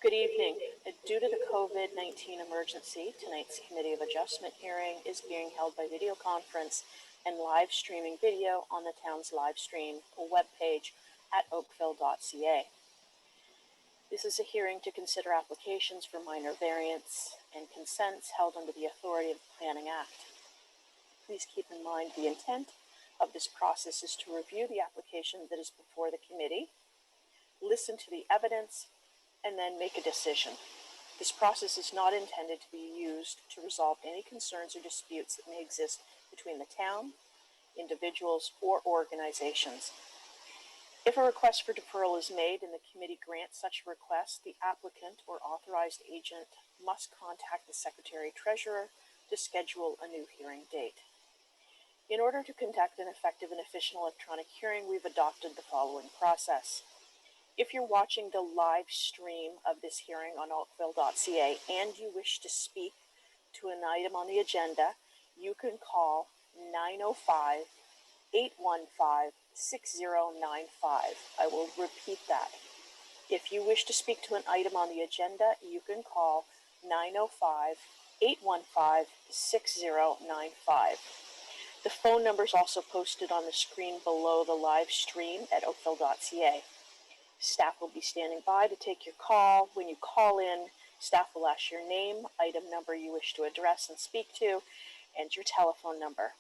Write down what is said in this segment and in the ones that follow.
Good evening. Due to the COVID-19 emergency, tonight's Committee of Adjustment hearing is being held by video conference and live streaming video on the town's live stream webpage at oakville.ca. This is a hearing to consider applications for minor variance and consents held under the authority of the Planning Act. Please keep in mind the intent of this process is to review the application that is before the committee, listen to the evidence, and then make a decision. This process is not intended to be used to resolve any concerns or disputes that may exist between the town, individuals, or organizations. If a request for deferral is made and the committee grants such a request, the applicant or authorized agent must contact the Secretary-Treasurer to schedule a new hearing date. In order to conduct an effective and efficient electronic hearing, we've adopted the following process. If you're watching the live stream of this hearing on oakville.ca and you wish to speak to an item on the agenda, you can call 905-815-6095. I will repeat that. If you wish to speak to an item on the agenda, you can call 905-815-6095. The phone number is also posted on the screen below the live stream at oakville.ca. Staff will be standing by to take your call. When you call in, staff will ask your name, item number you wish to address and speak to, and your telephone number.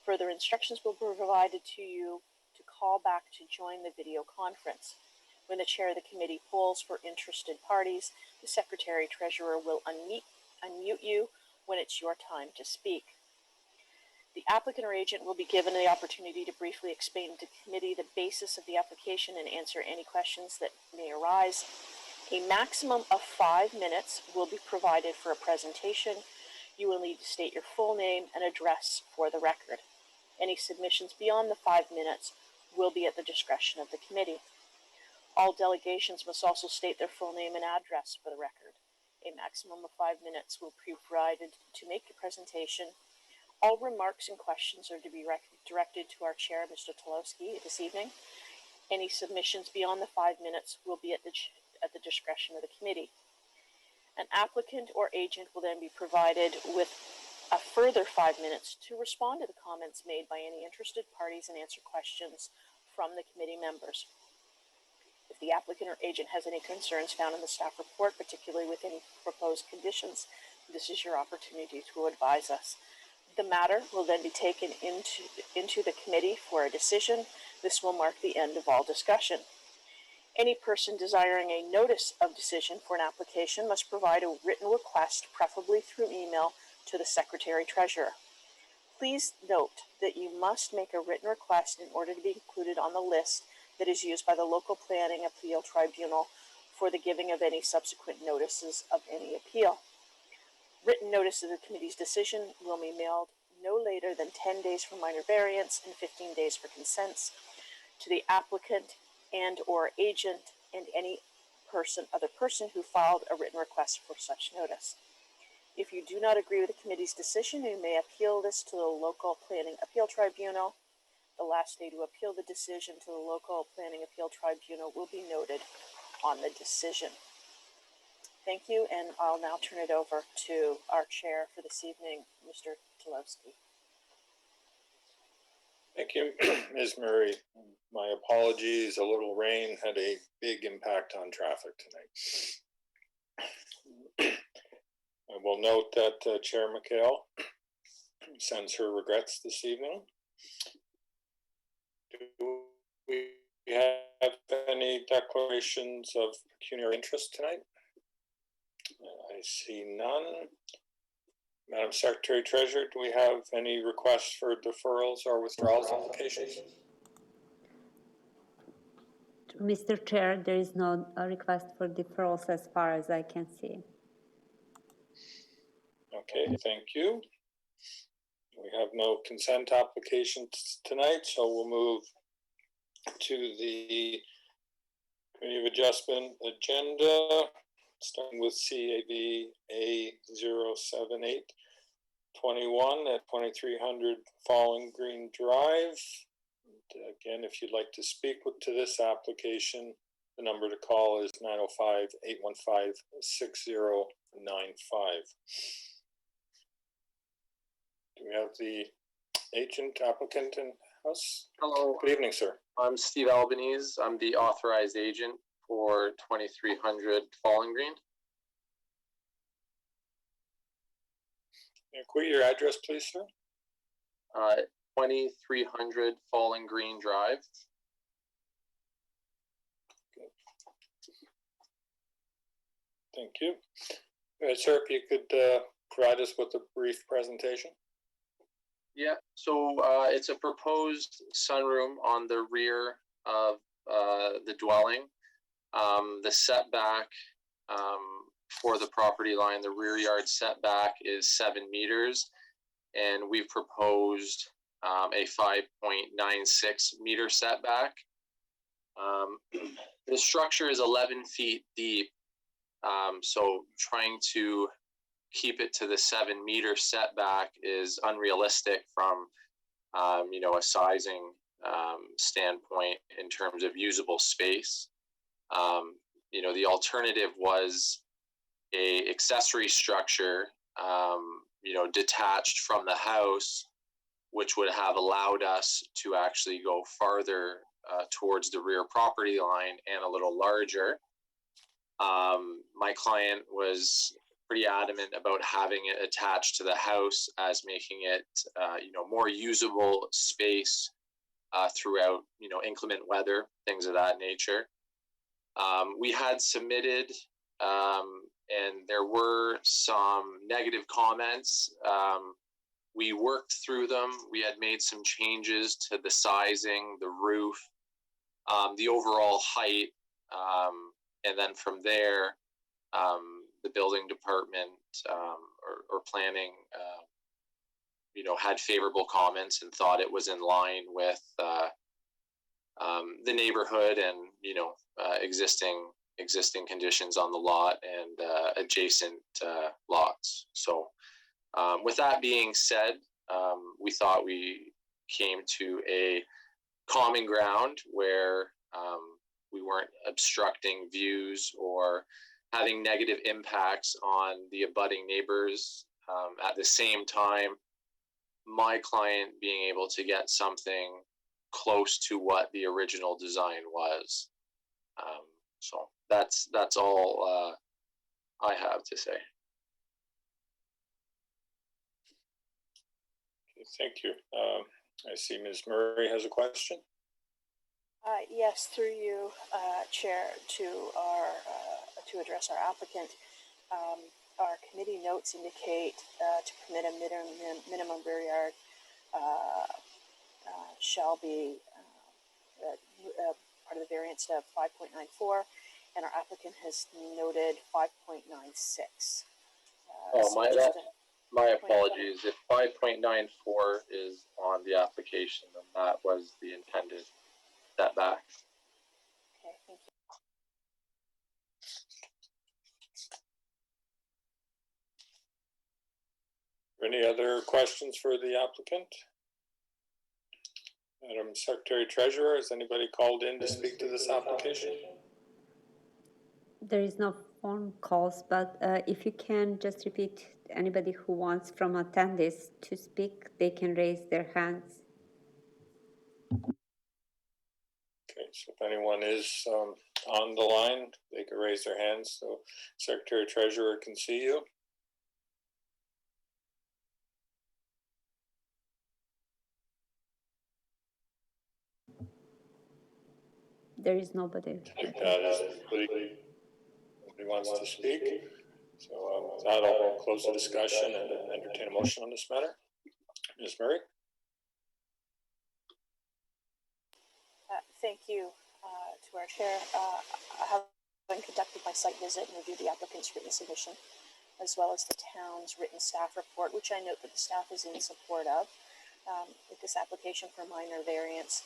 Further instructions will be provided to you to call back to join the video conference. When the chair of the committee polls for interested parties, the Secretary-Treasurer will unmute you when it's your time to speak. The applicant or agent will be given the opportunity to briefly explain to the committee the basis of the application and answer any questions that may arise. A maximum of 5 minutes will be provided for a presentation. You will need to state your full name and address for the record. Any submissions beyond the 5 minutes will be at the discretion of the committee. All delegations must also state their full name and address for the record. A maximum of 5 minutes will be provided to make the presentation. All remarks and questions are to be directed to our chair, Mr. Telawski, this evening. Any submissions beyond the 5 minutes will be at the discretion of the committee. An applicant or agent will then be provided with a further 5 minutes to respond to the comments made by any interested parties and answer questions from the committee members. If the applicant or agent has any concerns found in the staff report, particularly with any proposed conditions, this is your opportunity to advise us. The matter will then be taken into the committee for a decision. This will mark the end of all discussion. Any person desiring a notice of decision for an application must provide a written request, preferably through email, to the Secretary-Treasurer. Please note that you must make a written request in order to be included on the list that is used by the local planning appeal tribunal for the giving of any subsequent notices of any appeal. Written notice of the committee's decision will be mailed no later than 10 days for minor variance and 15 days for consents to the applicant and or agent and any other person who filed a written request for such notice. If you do not agree with the committee's decision, you may appeal this to the local planning appeal tribunal. The last day to appeal the decision to the local planning appeal tribunal will be noted on the decision. Thank you, and I'll now turn it over to our chair for this evening, Mr. Telawski. Thank you, Ms. Murray. My apologies, a little rain had a big impact on traffic tonight. I will note that Chair McHale sends her regrets this evening. Do we have any declarations of pecuniary interest tonight? I see none. Madam Secretary-Treasurer, do we have any requests for deferrals or withdrawals applications? Mr. Chair, there is no request for deferrals as far as I can see. Okay, thank you. We have no consent applications tonight, so we'll move to the Committee of Adjustment agenda, starting with CAB A07821 at 2300 Falling Green Drive. And again, if you'd like to speak to this application, The number to call is 905-815-6095. Do we have the agent applicant in house? Hello, Good evening, sir. I'm Steve Albanese. I'm the authorized agent for 2300 Falling Green. Can you quote your address, please, sir? 2300 Falling Green Drive. Thank you. Sir, if you could provide us with a brief presentation. Yeah, so it's a proposed sunroom on the rear of the dwelling. The setback for the property line, the rear yard setback is 7 meters, and we've proposed a 5.96 meter setback. The structure is 11 feet deep, so trying to keep it to the 7 meter setback is unrealistic from a sizing standpoint in terms of usable space. The alternative was a accessory structure detached from the house, which would have allowed us to actually go farther towards the rear property line and a little larger. My client was pretty adamant about having it attached to the house as making it more usable space throughout inclement weather, things of that nature. We had submitted and there were some negative comments. We worked through them. We had made some changes to the sizing, the roof, the overall height, and then from there, the building department or planning, had favorable comments and thought it was in line with the neighborhood and existing conditions on the lot and adjacent lots. So with that being said, we thought we came to a common ground where we weren't obstructing views or having negative impacts on the abutting neighbors. At the same time, my client being able to get something close to what the original design was. So that's all I have to say. Okay, thank you. I see Ms. Murray has a question. Yes, through you, Chair, to address our applicant. Our committee notes indicate to permit a minimum rear yard shall be part of the variance of 5.94, and our applicant has noted 5.96. My apologies. If 5.94 is on the application, then that was the intended setback. Okay, thank you. Any other questions for the applicant? Madam Secretary Treasurer, has anybody called in to speak to this application? There is no phone calls, but if you can just repeat, anybody who wants from attendees to speak, they can raise their hands. Okay, so if anyone is on the line, they can raise their hands so Secretary Treasurer can see you. There is nobody. Nobody wants to speak. So with that, I'll close the discussion and entertain a motion on this matter. Ms. Murray? Thank you to our chair. I have conducted my site visit and reviewed the applicant's written submission, as well as the town's written staff report, which I note that the staff is in support of. With this application for minor variance,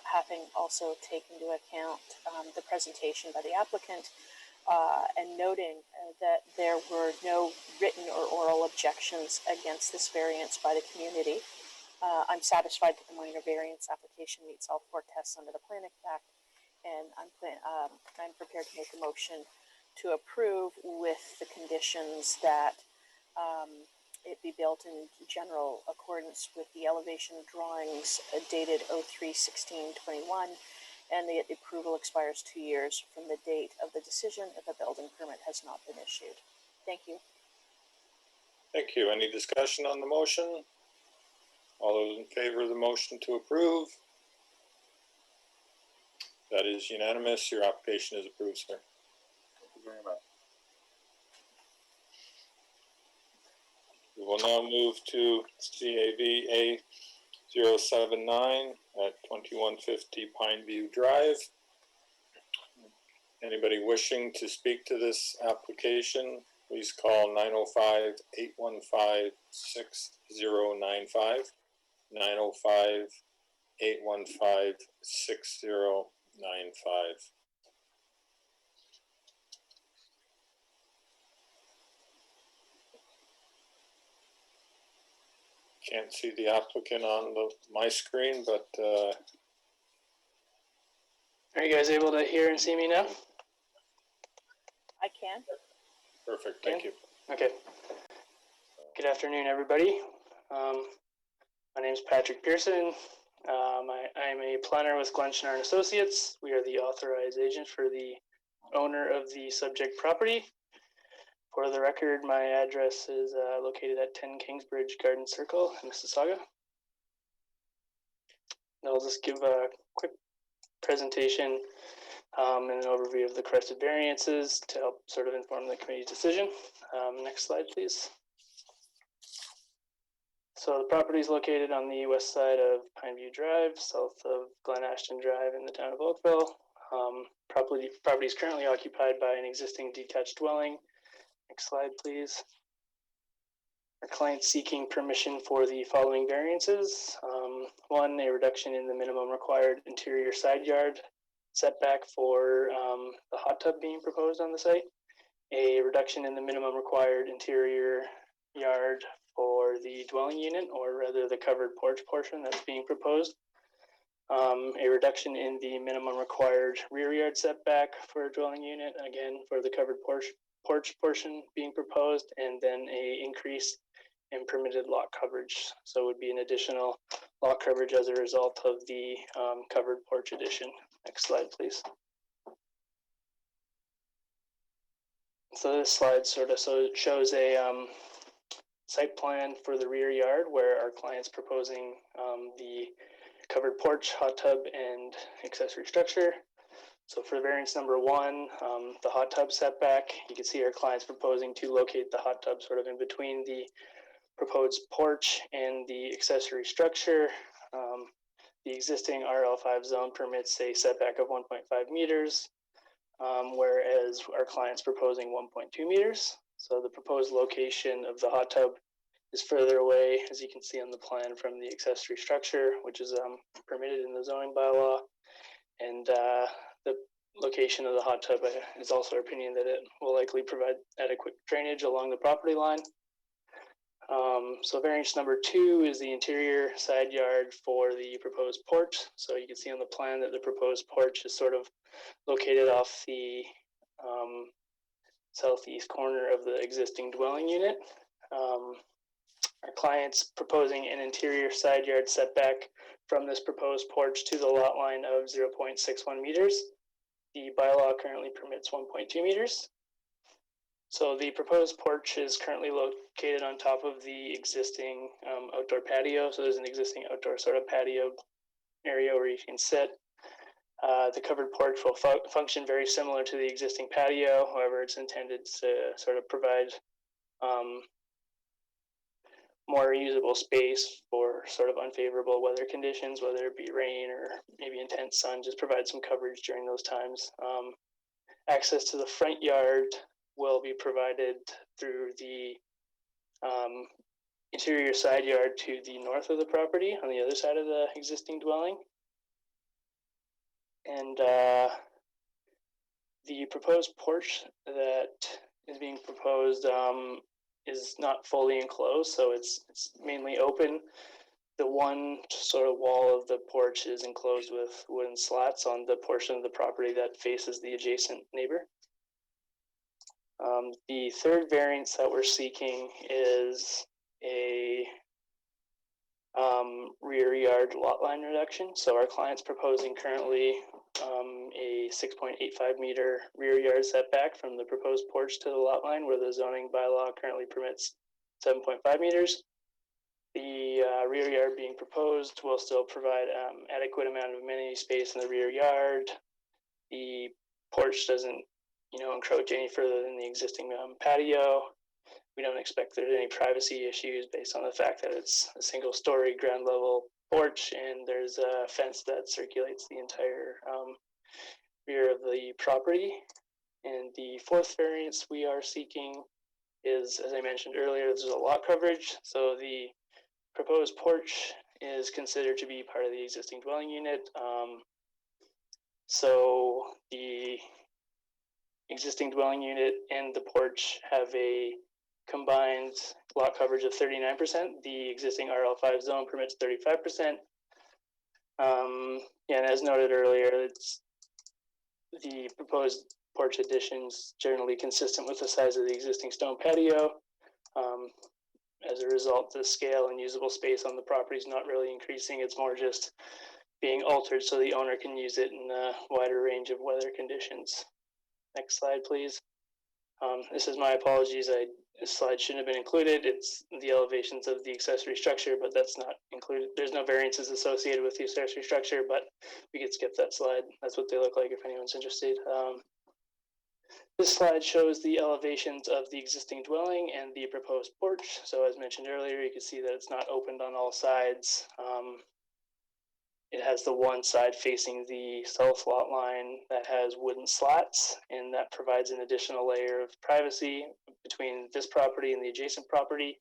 having also taken into account the presentation by the applicant and noting that there were no written or oral objections against this variance by the community, I'm satisfied that the minor variance application meets all 4 tests under the Planning Act and I'm prepared to make a motion to approve with the conditions that it be built in general accordance with the elevation drawings dated 03/16/21, and the approval expires 2 years from the date of the decision if a building permit has not been issued. Thank you. Thank you. Any discussion on the motion? All those in favor of the motion to approve? That is unanimous. Your application is approved, sir. Thank you very much. We will now move to CAV A079 at 2150 Pineview Drive. Anybody wishing to speak to this application, please call 905-815-6095, 905-815-6095. Can't see the applicant on my screen, but Are you guys able to hear and see me now? I can. perfect. Thank you. Okay. Good afternoon, everybody. My name is Patrick Pearson. I am a planner with Glenshire & Associates. We are the authorized agent for the owner of the subject property. For the record, my address is located at 10 Kingsbridge Garden Circle in Mississauga. I'll just give a quick presentation and an overview of the requested variances to help sort of inform the committee's decision. Next slide, please. So the property is located on the west side of Pineview Drive, south of Glen Ashton Drive in the town of Oakville. Property is currently occupied by an existing detached dwelling. Next slide, please. Our client's seeking permission for the following variances. One, a reduction in the minimum required interior side yard setback for the hot tub being proposed on the site. A reduction in the minimum required interior yard for the dwelling unit, or rather the covered porch portion that's being proposed. A reduction in the minimum required rear yard setback for a dwelling unit, again for the covered porch portion being proposed, and then a increase in permitted lot coverage. So it would be an additional lot coverage as a result of the covered porch addition. Next slide, please. So this slide sort of shows a site plan for the rear yard where our client's proposing the covered porch, hot tub, and accessory structure. So for variance number one, the hot tub setback, you can see our client's proposing to locate the hot tub sort of in between the proposed porch and the accessory structure. The existing RL5 zone permits a setback of 1.5 meters, whereas our client's proposing 1.2 meters. So the proposed location of the hot tub is further away, as you can see on the plan, from the accessory structure, which is permitted in the zoning bylaw. And the location of the hot tub is also our opinion that it will likely provide adequate drainage along the property line. So variance number two is the interior side yard for the proposed porch. So you can see on the plan that the proposed porch is sort of located off the southeast corner of the existing dwelling unit. Our client's proposing an interior side yard setback from this proposed porch to the lot line of 0.61 meters. The bylaw currently permits 1.2 meters. So the proposed porch is currently located on top of the existing outdoor patio. So there's an existing outdoor sort of patio area where you can sit. The covered porch will function very similar to the existing patio. However, it's intended to sort of provide more usable space for sort of unfavorable weather conditions, whether it be rain or maybe intense sun, just provide some coverage during those times. Access to the front yard will be provided through the interior side yard to the north of the property on the other side of the existing dwelling. And the proposed porch that is being proposed is not fully enclosed, so it's mainly open the one sort of wall of the porch is enclosed with wooden slats on the portion of the property that faces the adjacent neighbor. The third variance that we're seeking is a rear yard lot line reduction. So our client's proposing currently a 6.85 meter rear yard setback from the proposed porch to the lot line, where the zoning bylaw currently permits 7.5 meters. The rear yard being proposed will still provide adequate amount of amenity space in the rear yard. The porch doesn't, encroach any further than the existing patio. We don't expect there's any privacy issues based on the fact that it's a single story ground level porch and there's a fence that circulates the entire rear of the property. And the fourth variance we are seeking is, as I mentioned earlier, there's a lot coverage. So the proposed porch is considered to be part of the existing dwelling unit. So the existing dwelling unit and the porch have a combined lot coverage of 39%. The existing RL5 zone permits 35%. And as noted earlier, it's the proposed porch additions generally consistent with the size of the existing stone patio. As a result, the scale and usable space on the property is not really increasing. It's more just being altered so the owner can use it in a wider range of weather conditions. Next slide, please. This is my apologies. This slide shouldn't have been included. It's the elevations of the accessory structure, but that's not included. There's no variances associated with the accessory structure, but we could skip that slide. That's what they look like if anyone's interested. This slide shows the elevations of the existing dwelling and the proposed porch. So as mentioned earlier, you can see that it's not opened on all sides. It has the one side facing the south lot line that has wooden slats, and that provides an additional layer of privacy between this property and the adjacent property.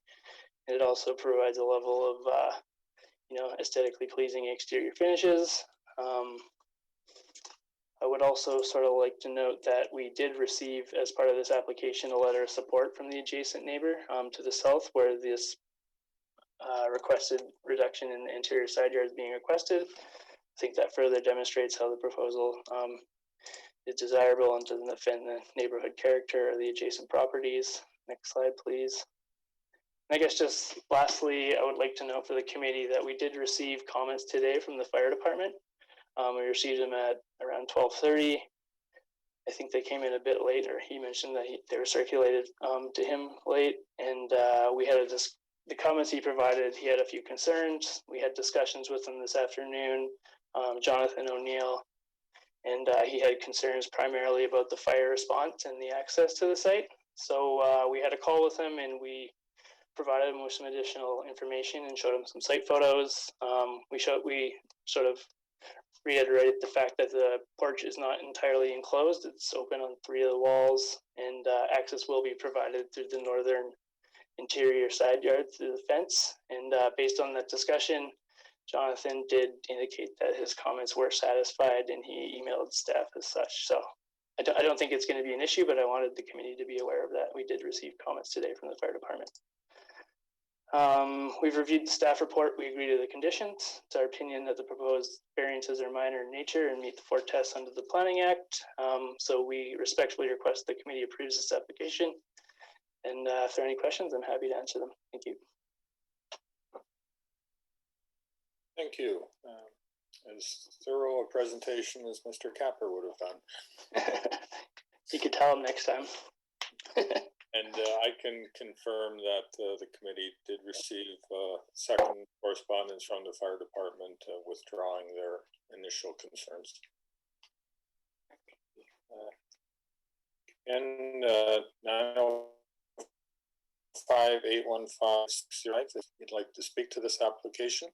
And it also provides a level of, aesthetically pleasing exterior finishes. I would also sort of like to note that we did receive, as part of this application, a letter of support from the adjacent neighbor to the south, where this requested reduction in the interior side yard is being requested. I think that further demonstrates how the proposal is desirable and doesn't offend the neighborhood character of the adjacent properties. Next slide, please. And I guess just lastly, I would like to note for the committee that we did receive comments today from the fire department. We received them at around 12:30. I think they came in a bit late, or he mentioned that they were circulated to him late, and we had the comments he provided. He had a few concerns. We had discussions with him this afternoon, Jonathan O'Neill, and he had concerns primarily about the fire response and the access to the site. So we had a call with him, and we provided him with some additional information and showed him some site photos. We sort of reiterated the fact that the porch is not entirely enclosed. It's open on 3 of the walls, and access will be provided through the northern interior side yard through the fence. And based on that discussion, Jonathan did indicate that his comments were satisfied, and he emailed staff as such. So I don't think it's going to be an issue, but I wanted the committee to be aware of that. We did receive comments today from the fire department. We've reviewed the staff report. We agree to the conditions. It's our opinion that the proposed variances are minor in nature and meet the 4 tests under the Planning Act. So we respectfully request the committee approves this application. And if there are any questions, I'm happy to answer them. Thank you. Thank you. As thorough a presentation as Mr. Capper would have done. You could tell him next time. And I can confirm that the committee did receive second correspondence from the fire department withdrawing their initial concerns. And 905-815-609, if you'd like to speak to this application.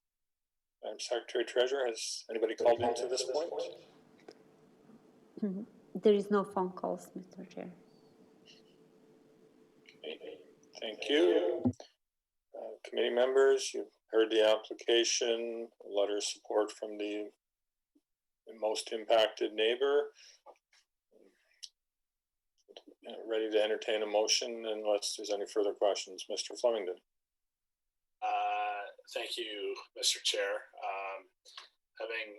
I'm Secretary Treasurer. Has anybody called in to this point? There is no phone calls, Mr. Chair. Okay. Thank you. Committee members, you've heard the application, a letter of support from the most impacted neighbor. Ready to entertain a motion unless there's any further questions. Mr. Flemington. Thank you, Mr. Chair. Having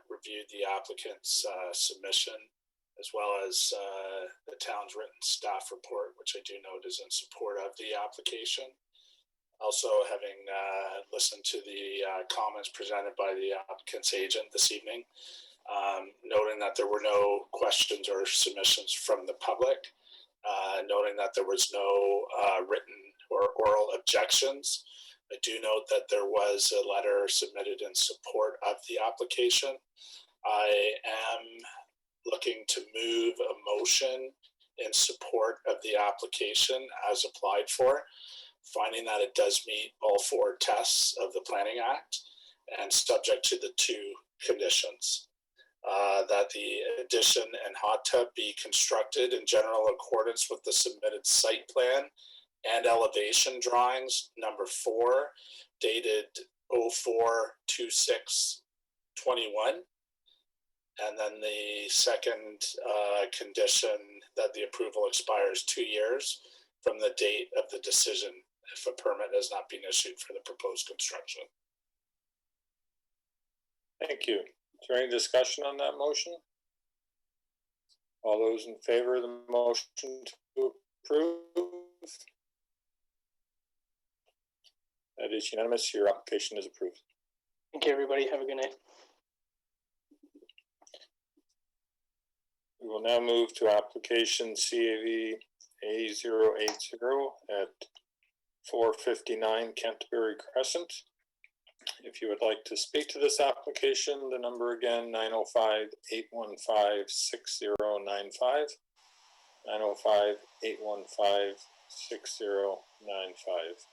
reviewed the applicant's submission, as well as the town's written staff report, which I do note is in support of the application. Also, having listened to the comments presented by the applicant's agent this evening, noting that there were no questions or submissions from the public, noting that there was no written or oral objections. I do note that there was a letter submitted in support of the application. I am looking to move a motion in support of the application as applied for, finding that it does meet all four tests of the Planning Act and subject to the two conditions. That the addition and hot tub be constructed in general accordance with the submitted site plan and elevation drawings, number 4, dated 04/26/21. And then the second condition, that the approval expires 2 years from the date of the decision if a permit has not been issued for the proposed construction. Thank you. Is there any discussion on that motion? All those in favor of the motion to approve? That is unanimous. Your application is approved. Thank you, everybody. Have a good night. We will now move to application CAV A080 at 459 Canterbury Crescent. If you would like to speak to this application, the number again, 905-815-6095, 905-815-6095.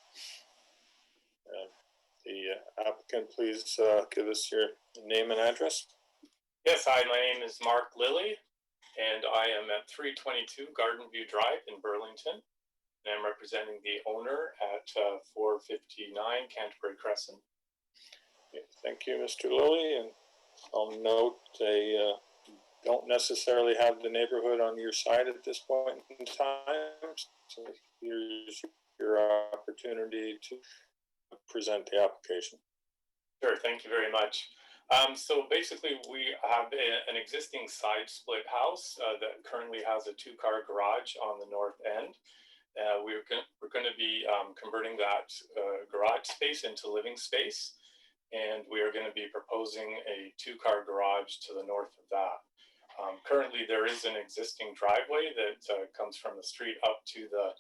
The applicant, please give us your name and address. Yes, hi, my name is Mark Lilly, and I am at 322 Garden View Drive in Burlington. And I'm representing the owner at 459 Canterbury Crescent. Thank you, Mr. Lilly. And I'll note they don't necessarily have the neighborhood on your side at this point in time. So here's your opportunity to present the application. Sure, thank you very much. So basically, we have an existing side split house that currently has a 2-car garage on the north end. We're going to be converting that garage space into living space, and we are going to be proposing a 2-car garage to the north of that. Currently, there is an existing driveway that comes from the street up to the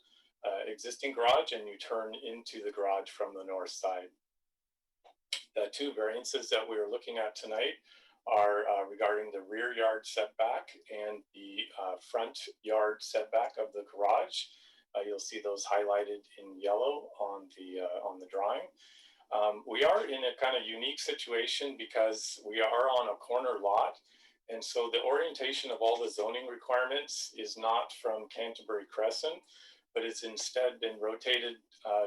existing garage, and you turn into the garage from the north side. The 2 variances that we are looking at tonight are regarding the rear yard setback and the front yard setback of the garage. You'll see those highlighted in yellow on the drawing. We are in a kind of unique situation because we are on a corner lot, and so the orientation of all the zoning requirements is not from Canterbury Crescent, but it's instead been rotated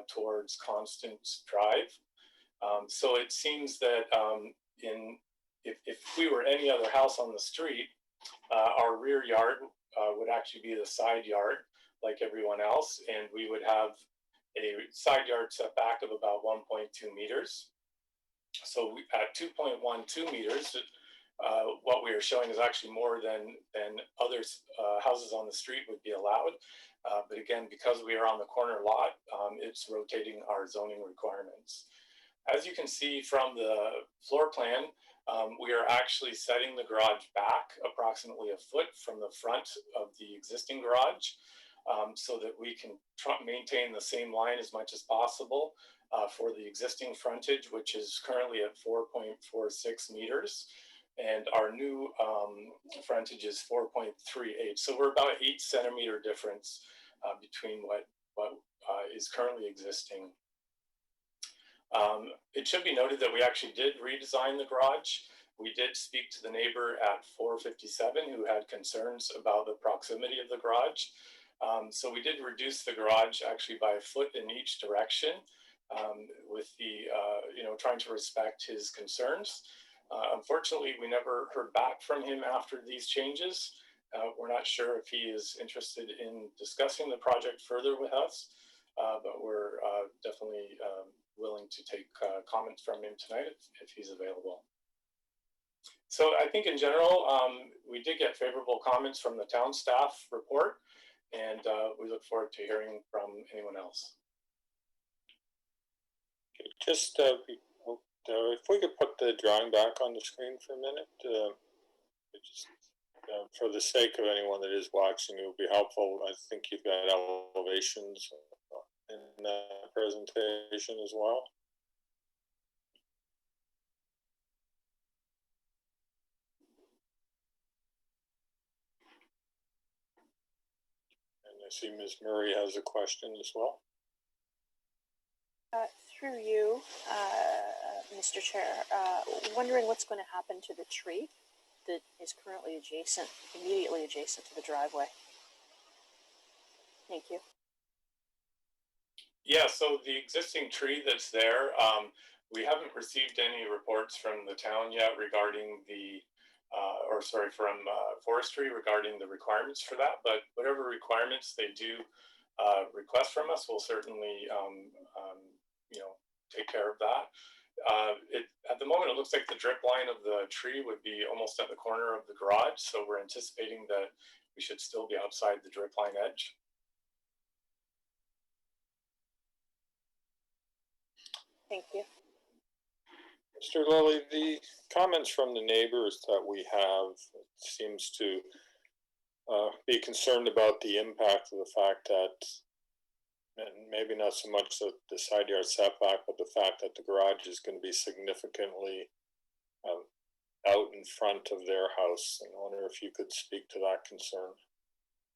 towards Constance Drive. So it seems that if we were any other house on the street, our rear yard would actually be the side yard like everyone else, and we would have a side yard setback of about 1.2 meters. So at 2.12 meters, what we are showing is actually more than other houses on the street would be allowed. But again, because we are on the corner lot, it's rotating our zoning requirements. As you can see from the floor plan, we are actually setting the garage back approximately a foot from the front of the existing garage, so that we can maintain the same line as much as possible for the existing frontage, which is currently at 4.46 meters. And our new frontage is 4.38. So we're about 8 centimeter difference between what is currently existing. It should be noted that we actually did redesign the garage. We did speak to the neighbor at 457 who had concerns about the proximity of the garage. So we did reduce the garage actually by a foot in each direction, with the, trying to respect his concerns. Unfortunately, we never heard back from him after these changes. We're not sure if he is interested in discussing the project further with us, but we're definitely willing to take comments from him tonight if he's available. So I think in general, we did get favorable comments from the town staff report, and we look forward to hearing from anyone else. Just if we could put the drawing back on the screen for a minute, just for the sake of anyone that is watching, it would be helpful. I think you've got elevations in that presentation as well. And I see Ms. Murray has a question as well. Through you, Mr. Chair, wondering what's going to happen to the tree that is currently immediately adjacent to the driveway. Thank you. Yeah, so the existing tree that's there, we haven't received any reports from the town yet regarding from forestry regarding the requirements for that, but whatever requirements they do request from us, we'll certainly take care of that. At the moment, it looks like the drip line of the tree would be almost at the corner of the garage, so we're anticipating that we should still be outside the drip line edge. Thank you. Mr. Lilly, the comments from the neighbors that we have seems to be concerned about the impact of the fact that, and maybe not so much the side yard setback, but the fact that the garage is going to be significantly out in front of their house. And I wonder if you could speak to that concern.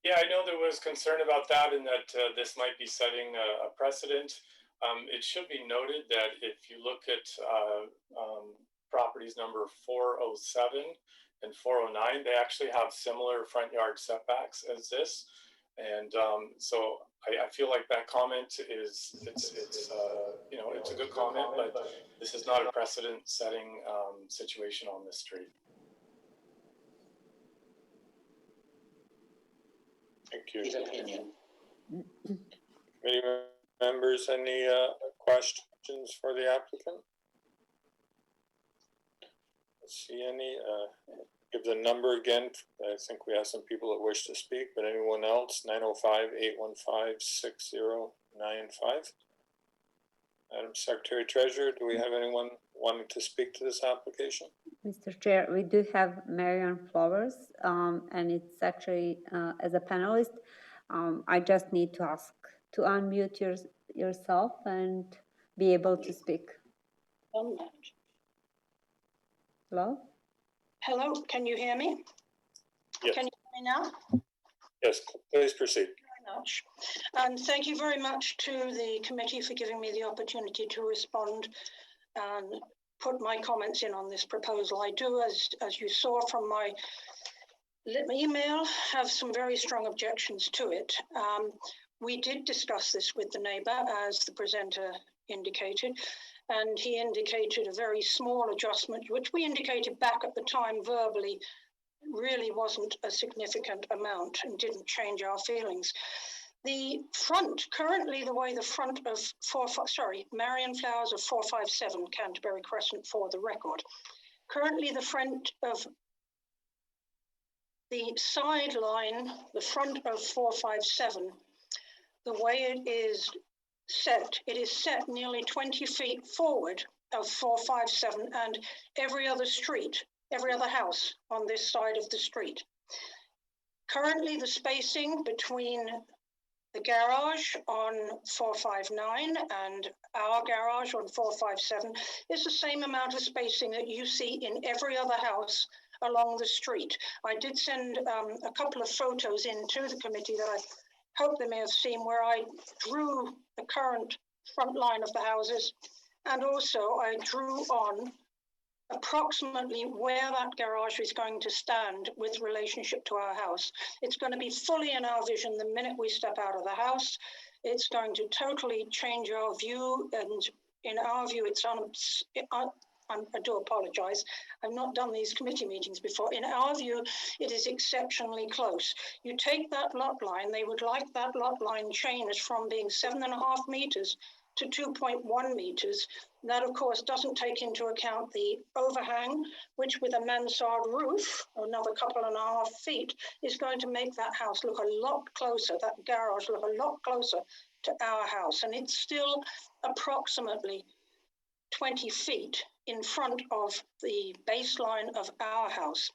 Yeah, I know there was concern about that, and that this might be setting a precedent. It should be noted that if you look at properties number 407 and 409, they actually have similar front yard setbacks as this. And so I feel like that comment it's a good comment, but this is not a precedent-setting situation on this street. Thank you. His opinion. Any members, any questions for the applicant? Let's see any. Give the number again. I think we have some people that wish to speak, but anyone else? 905-815-6095. Madam Secretary Treasurer, do we have anyone wanting to speak to this application? Mr. Chair, we do have Marianne Flowers, and it's actually as a panelist. I just need to ask to unmute yourself and be able to speak. Hello? Hello, can you hear me? Yes. Can you hear me now? Yes, please proceed. Thank you very much. And thank you very much to the committee for giving me the opportunity to respond and put my comments in on this proposal. I do, as you saw from my email, have some very strong objections to it. We did discuss this with the neighbour, as the presenter indicated, and he indicated a very small adjustment, which we indicated back at the time verbally really wasn't a significant amount and didn't change our feelings. The front, currently the way the front of Marion Flowers of 457 Canterbury Crescent for the record. Currently the front of the sideline, the front of 457, the way it is set nearly 20 feet forward of 457 and every other house on this side of the street. Currently, the spacing between the garage on 459 and our garage on 457 is the same amount of spacing that you see in every other house along the street. I did send a couple of photos in to the committee that I hope they may have seen, where I drew the current front line of the houses, and also I drew on approximately where that garage is going to stand with relationship to our house. It's going to be fully in our vision the minute we step out of the house. It's going to totally change our view, and in our view, I do apologize. I've not done these committee meetings before. In our view, it is exceptionally close. You take that lot line, they would like that lot line changed from being 7.5 meters to 2.1 meters. That, of course, doesn't take into account the overhang, which with a mansard roof, another 2.5 feet, is going to make that house look a lot closer, that garage look a lot closer to our house. And it's still approximately 20 feet in front of the baseline of our house.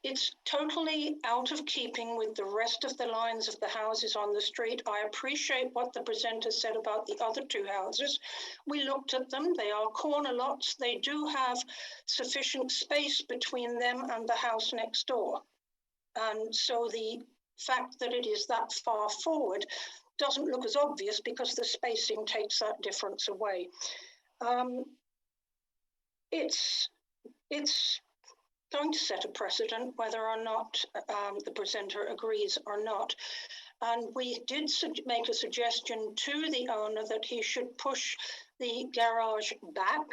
It's totally out of keeping with the rest of the lines of the houses on the street. I appreciate what the presenter said about the other two houses. We looked at them. They are corner lots. They do have sufficient space between them and the house next door. And so the fact that it is that far forward doesn't look as obvious because the spacing takes that difference away. It's going to set a precedent whether or not the presenter agrees or not. And we did make a suggestion to the owner that he should push the garage back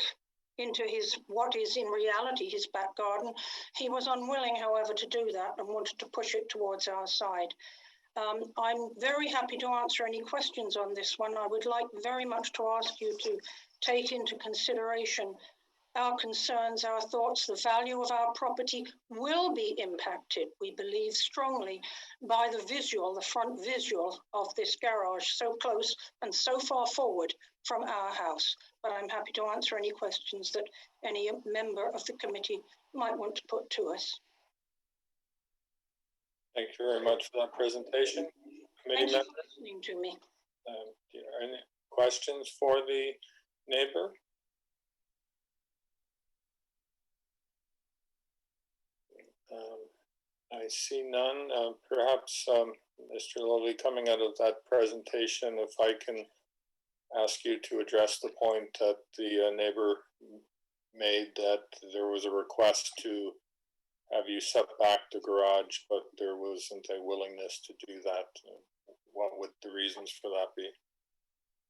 into what is in reality his back garden. He was unwilling, however, to do that and wanted to push it towards our side. I'm very happy to answer any questions on this one. I would like very much to ask you to take into consideration our concerns, our thoughts. The value of our property will be impacted, we believe strongly, by the visual, the front visual of this garage so close and so far forward from our house. But I'm happy to answer any questions that any member of the committee might want to put to us. Thank you very much for that presentation. Committee Thank you members, for listening to me. do you have any questions for the neighbor? I see none. Perhaps, Mr. Lilly, coming out of that presentation, if I can ask you to address the point that the neighbor made, that there was a request to have you set back the garage, but there wasn't a willingness to do that. What would the reasons for that be?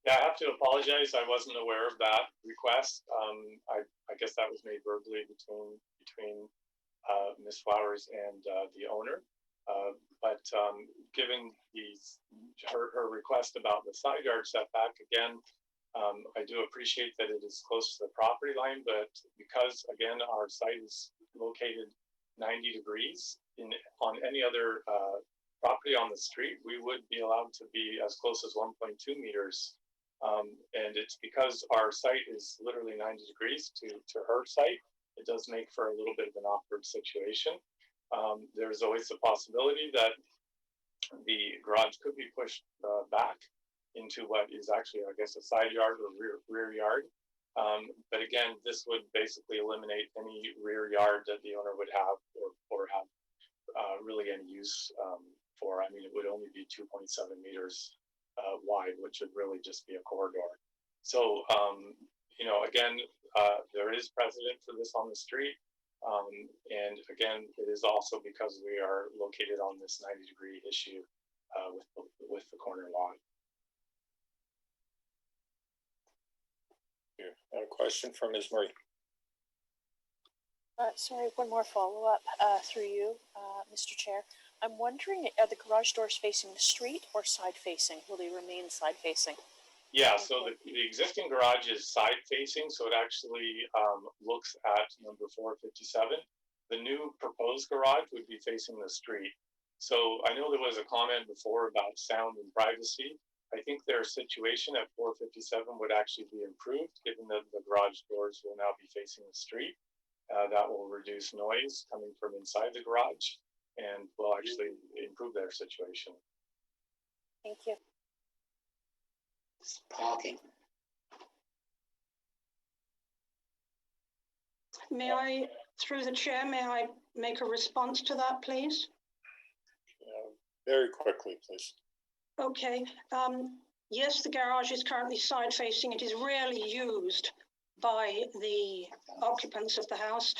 Yeah, I have to apologize. I wasn't aware of that request. I guess that was made verbally between Ms. Flowers and the owner. But given her request about the side yard setback, again, I do appreciate that it is close to the property line, but because, again, our site is located 90 degrees on any other property on the street, we would be allowed to be as close as 1.2 meters. And it's because our site is literally 90 degrees to her site. It does make for a little bit of an awkward situation. There's always the possibility that the garage could be pushed back into what is actually, I guess, a side yard or rear yard. But again, this would basically eliminate any rear yard that the owner would have or have really any use for. I mean, it would only be 2.7 meters wide, which would really just be a corridor. So, you know, again, there is precedent for this on the street. And again, it is also because we are located on this 90-degree issue with the corner lot. A question from Ms. Murray. Sorry, one more follow-up through you, Mr. Chair. I'm wondering, are the garage doors facing the street or side-facing? Will they remain side-facing? Yeah, so the existing garage is side-facing, so it actually looks at number 457. The new proposed garage would be facing the street. So I know there was a comment before about sound and privacy. I think their situation at 457 would actually be improved, given that the garage doors will now be facing the street. That will reduce noise coming from inside the garage and will actually improve their situation. Thank you. Parking. May I, through the chair, may I make a response to that, please? Very quickly, please. Okay. Yes, the garage is currently side-facing. It is rarely used by the occupants of the house,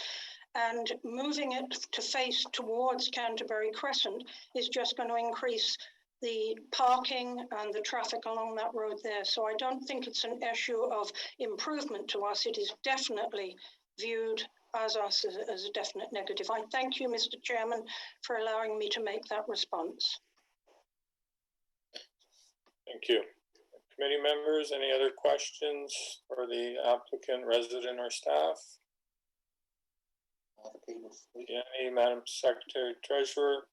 and moving it to face towards Canterbury Crescent is just going to increase the parking and the traffic along that road there. So I don't think it's an issue of improvement to us. It is definitely viewed as a definite negative. I thank you, Mr. Chairman, for allowing me to make that response. Thank you. Committee members, any other questions for the applicant, resident, or staff? Any, Madam Secretary Treasurer,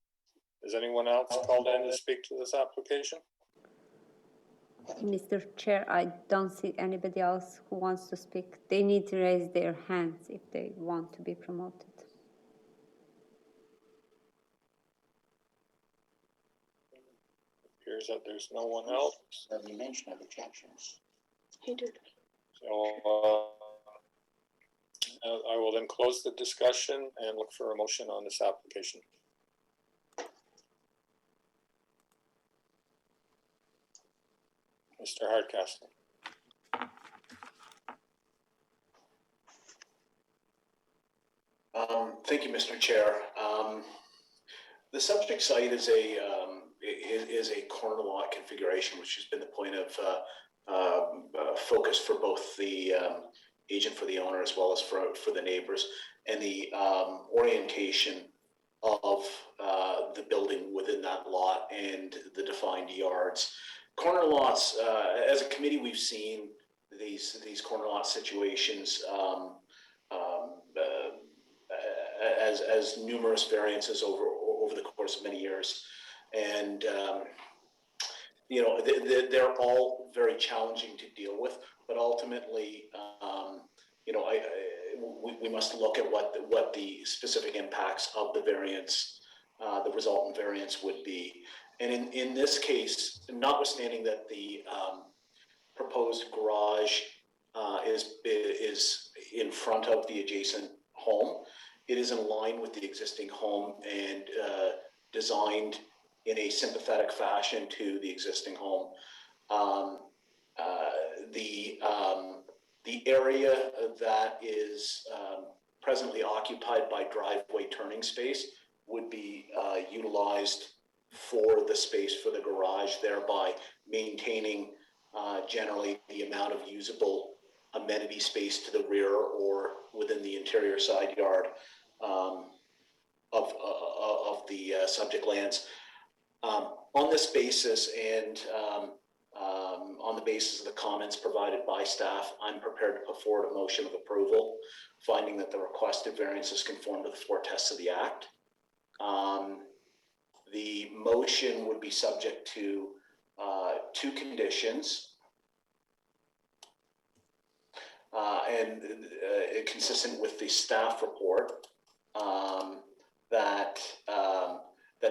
is anyone else called in to speak to this application? Mr. Chair, I don't see anybody else who wants to speak. They need to raise their hands if they want to be promoted. Appears that there's no one else. You mentioned of objections. He did. So I will then close the discussion and look for a motion on this application. Mr. Hardcastle. Thank you, Mr. Chair. The subject site is a corner lot configuration, which has been the point of focus for both the agent for the owner as well as for the neighbors, and the orientation of the building within that lot and the defined yards. Corner lots, as a committee, we've seen these corner lot situations as numerous variances over the course of many years, and you know, they're all very challenging to deal with. But ultimately, you know, we must look at what the specific impacts of the variance, the resultant variance would be. And in this case, notwithstanding that the proposed garage is in front of the adjacent home, it is in line with the existing home and designed in a sympathetic fashion to the existing home. The area that is presently occupied by driveway turning space would be utilized for the space for the garage, thereby maintaining generally the amount of usable amenity space to the rear or within the interior side yard of the subject lands. On this basis, and on the basis of the comments provided by staff, I'm prepared to put forward a motion of approval, finding that the requested variances conform to the 4 tests of the Act. The motion would be subject to 2 conditions, and consistent with the staff report, that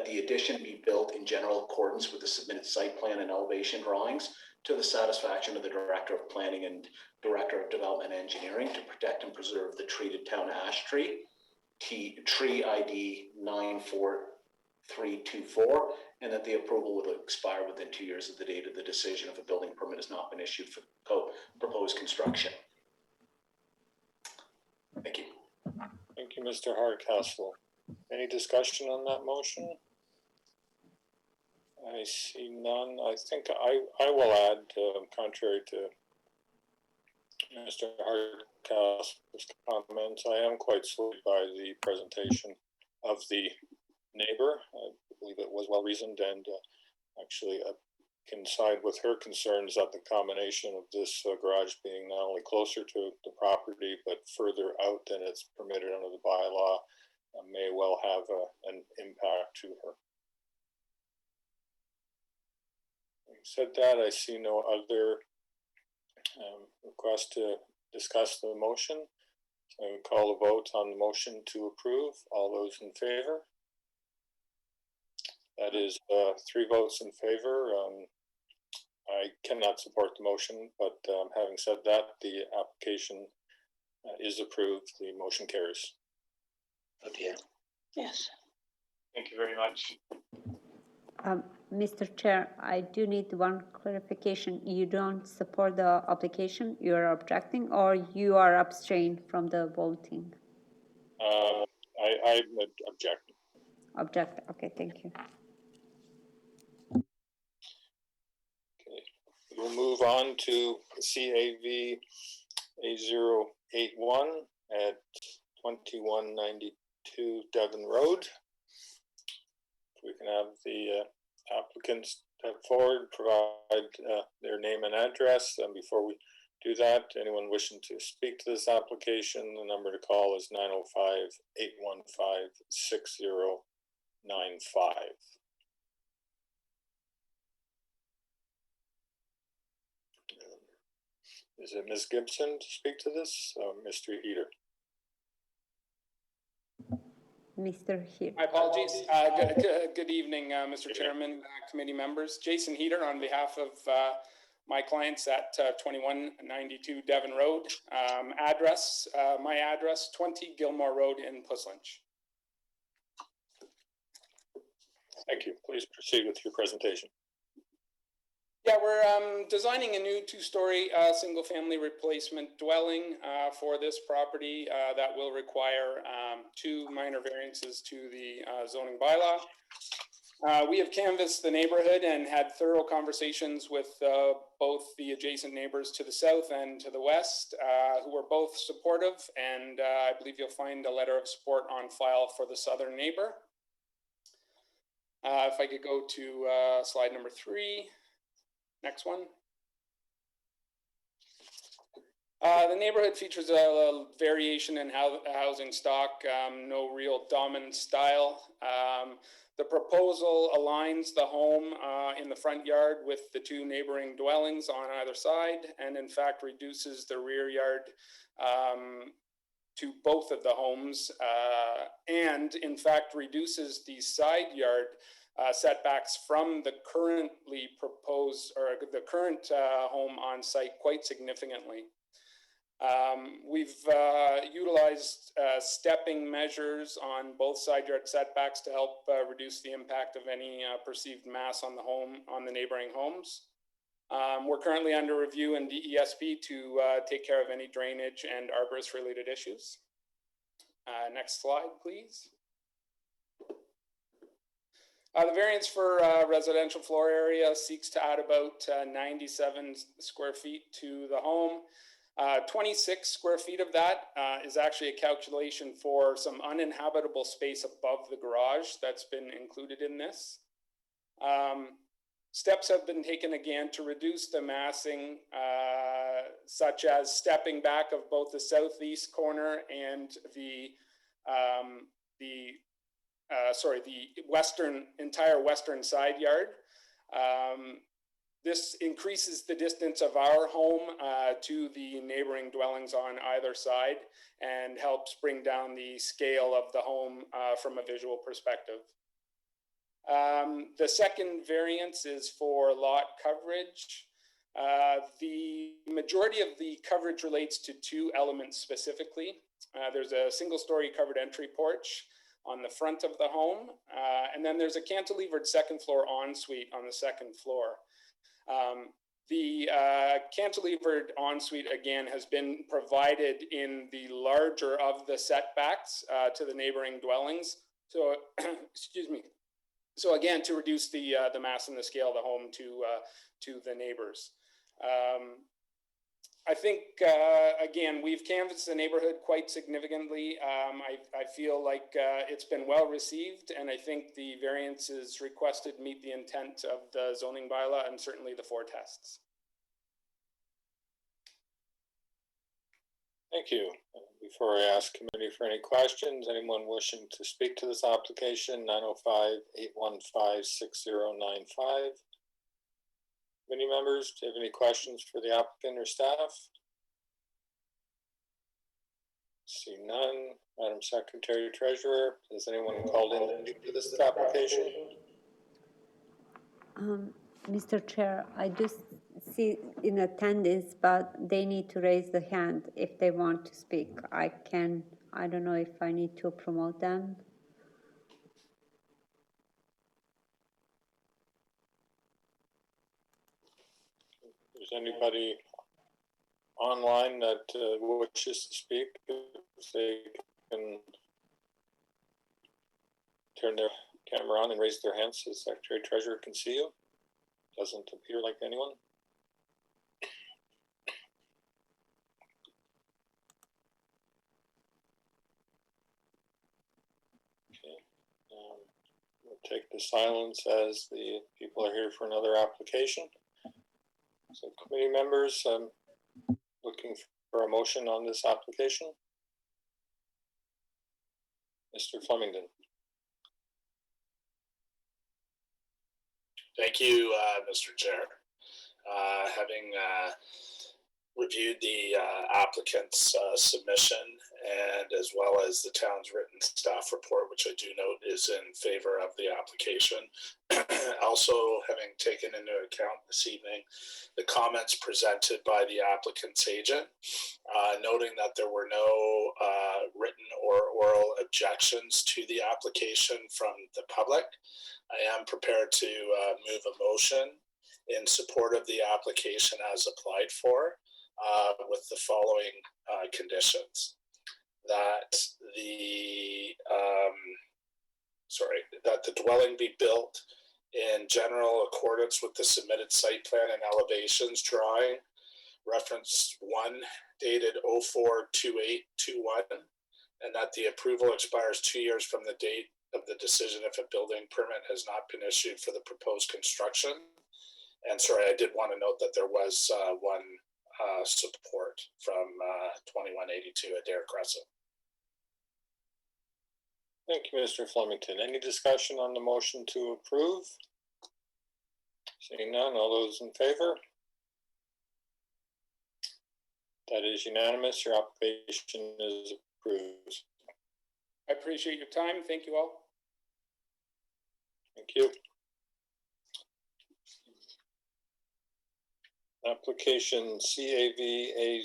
the addition be built in general accordance with the submitted site plan and elevation drawings to the satisfaction of the Director of Planning and Director of Development Engineering to protect and preserve the treated town ash tree, tree ID 94324, and that the approval will expire within 2 years of the date of the decision if a building permit has not been issued for proposed construction. Thank you. Thank you, Mr. Hardcastle. Any discussion on that motion? I see none. I think I will add, contrary to Mr. Hardcastle's comments, I am quite swayed by the presentation of the neighbor. I believe it was well reasoned, and actually can side with her concerns that the combination of this garage being not only closer to the property but further out than it's permitted under the bylaw may well have an impact to her. Having said that, I see no other request to discuss the motion. So I would call a vote on the motion to approve. All those in favor? That is 3 votes in favor. I cannot support the motion, but having said that, the application is approved. The motion carries. Okay. Yes. Thank you very much. Mr. Chair, I do need one clarification. You don't support the application, you are objecting, or you are abstained from the voting? I object. Object, okay, thank you. Okay. We'll move on to CAV A081 at 2192 Devon Road. We can have the applicants step forward, provide their name and address. And before we do that, anyone wishing to speak to this application, the number to call is 905-815-6095. Is it Ms. Gibson to speak to this? Mr. Eater. Mr. Heater. My apologies. Good evening, Mr. Chairman, committee members. Jason Heater on behalf of my clients at 2192 Devon Road. My address, 20 Gilmore Road in Puslinch. Thank you. Please proceed with your presentation. Yeah, we're designing a new two-story single-family replacement dwelling for this property that will require two minor variances to the zoning bylaw. We have canvassed the neighborhood and had thorough conversations with both the adjacent neighbors to the south and to the west, who were both supportive, and I believe you'll find a letter of support on file for the southern neighbor. If I could go to slide number 3. Next one. The neighborhood features a variation in housing stock, no real dominant style. The proposal aligns the home in the front yard with the two neighboring dwellings on either side, and in fact reduces the rear yard to both of the homes, and in fact reduces the side yard setbacks from the currently proposed, or the current home on site quite significantly. We've utilized stepping measures on both side yard setbacks to help reduce the impact of any perceived mass on the home, on the neighboring homes. We're currently under review in DESP to take care of any drainage and arborist related issues. Next slide, please. The variance for residential floor area seeks to add about 97 square feet to the home. 26 square feet of that is actually a calculation for some uninhabitable space above the garage that's been included in this. Steps have been taken again to reduce the massing, such as stepping back of both the southeast corner and the entire western side yard. This increases the distance of our home to the neighboring dwellings on either side and helps bring down the scale of the home from a visual perspective. The second variance is for lot coverage. The majority of the coverage relates to two elements specifically. There's a single-story covered entry porch on the front of the home, and then there's a cantilevered second floor ensuite on the second floor. The cantilevered ensuite, again, has been provided in the larger of the setbacks to the neighboring dwellings. So, excuse me. So again, to reduce the mass and the scale of the home to the neighbors. I think, again, we've canvassed the neighborhood quite significantly. I feel like it's been well received, and I think the variances requested meet the intent of the zoning bylaw and certainly the 4 tests. Thank you. Before I ask committee for any questions, anyone wishing to speak to this application, 905-815-6095. Committee members, do you have any questions for the applicant or staff? See none. Madam Secretary Treasurer, has anyone called in to speak to this application? Mr. Chair, I do see in attendance, but they need to raise the hand if they want to speak. I don't know if I need to promote them. Is anybody online that wishes to speak? If they can turn their camera on and raise their hands so the Secretary Treasurer can see you. Doesn't appear like anyone. Okay. We'll take the silence as the people are here for another application. So committee members, looking for a motion on this application. Mr. Flemington. Thank you, Mr. Chair. Having reviewed the applicant's submission and as well as the town's written staff report, which I do note is in favor of the application. Also, having taken into account this evening the comments presented by the applicant's agent, noting that there were no written or oral objections to the application from the public, I am prepared to move a motion in support of the application as applied for, with the following conditions: that the dwelling be built in general accordance with the submitted site plan and elevations drawing, reference 1 dated 04/28/21, and that the approval expires 2 years from the date of the decision if a building permit has not been issued for the proposed construction. And sorry, I did want to note that there was one support from 2182 Adair Crescent. Thank you, Mr. Flemington. Any discussion on the motion to approve? Seeing none, all those in favor? That is unanimous. Your application is approved. I appreciate your time. Thank you all. Thank you. Application CAVA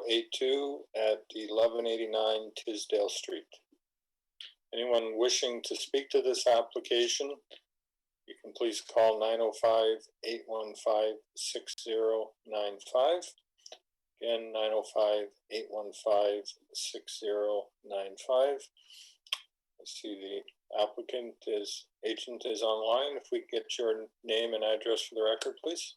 082 at 1189 Tisdale Street. Anyone wishing to speak to this application, you can please call 905-815-6095. Again, 905-815-6095. I see the agent is online. If we could get your name and address for the record, please.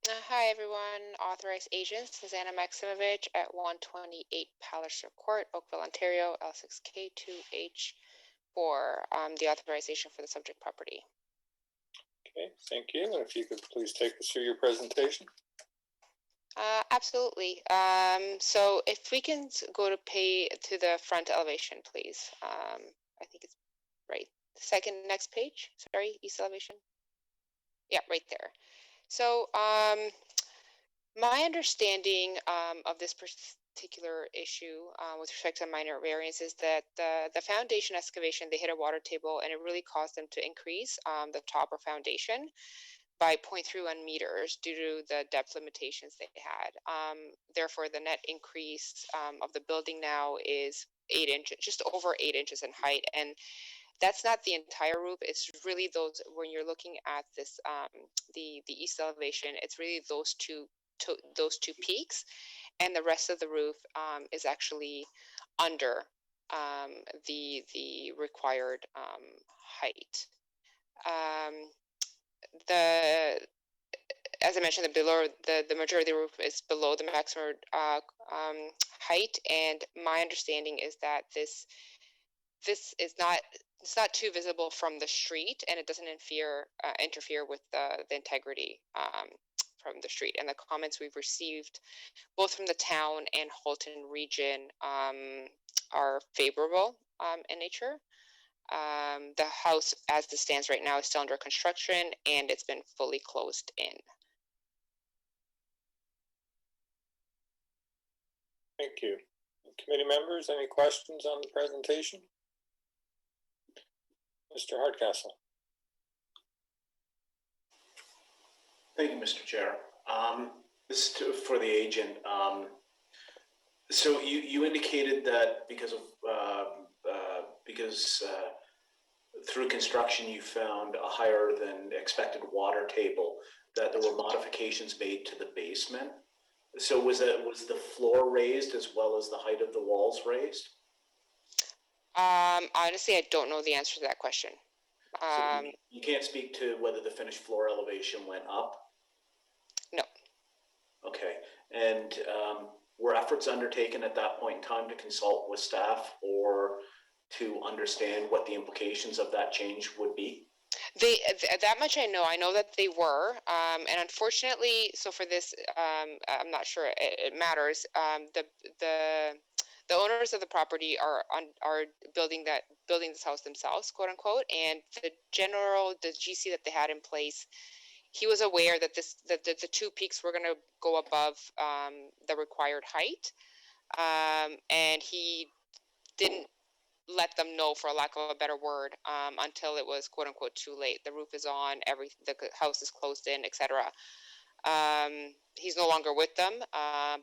Hi everyone, authorized agent Susanna Maximovich at 128 Palliser Court, Oakville, Ontario, L6K2H for the authorization for the subject property. Okay, thank you. And if you could please take us through your presentation. Absolutely. So if we can go to the front elevation, please. I think it's right. The second next page. Sorry, east elevation. Yeah, right there. So my understanding of this particular issue with respect to minor variance is that the foundation excavation, they hit a water table and it really caused them to increase the top or foundation by 0.31 meters due to the depth limitations they had. Therefore, the net increase of the building now is 8 inches, just over 8 inches in height. And that's not the entire roof. It's really those, when you're looking at this, the east elevation, it's really those two peaks, and the rest of the roof is actually under the required height. As I mentioned, the majority of the roof is below the maximum height, and my understanding is that this is not. It's not too visible from the street, and it doesn't interfere with the integrity from the street. And the comments we've received, both from the town and Halton region, are favorable in nature. The house, as it stands right now, is still under construction, and it's been fully closed in. Thank you. Committee members, any questions on the presentation? Mr. Hardcastle. Thank you, Mr. Chair. This is for the agent. So you indicated that because through construction you found a higher than expected water table, that there were modifications made to the basement. So was the floor raised as well as the height of the walls raised? Honestly, I don't know the answer to that question. So you can't speak to whether the finished floor elevation went up? No. Okay. And were efforts undertaken at that point in time to consult with staff or to understand what the implications of that change would be? That much I know. I know that they were, and unfortunately, so for this, I'm not sure it matters. The owners of the property are building this house themselves, quote unquote, and the GC that they had in place, he was aware that the two peaks were going to go above the required height, and he didn't let them know, for lack of a better word, until it was quote unquote too late. The roof is on, the house is closed in, etc. He's no longer with them,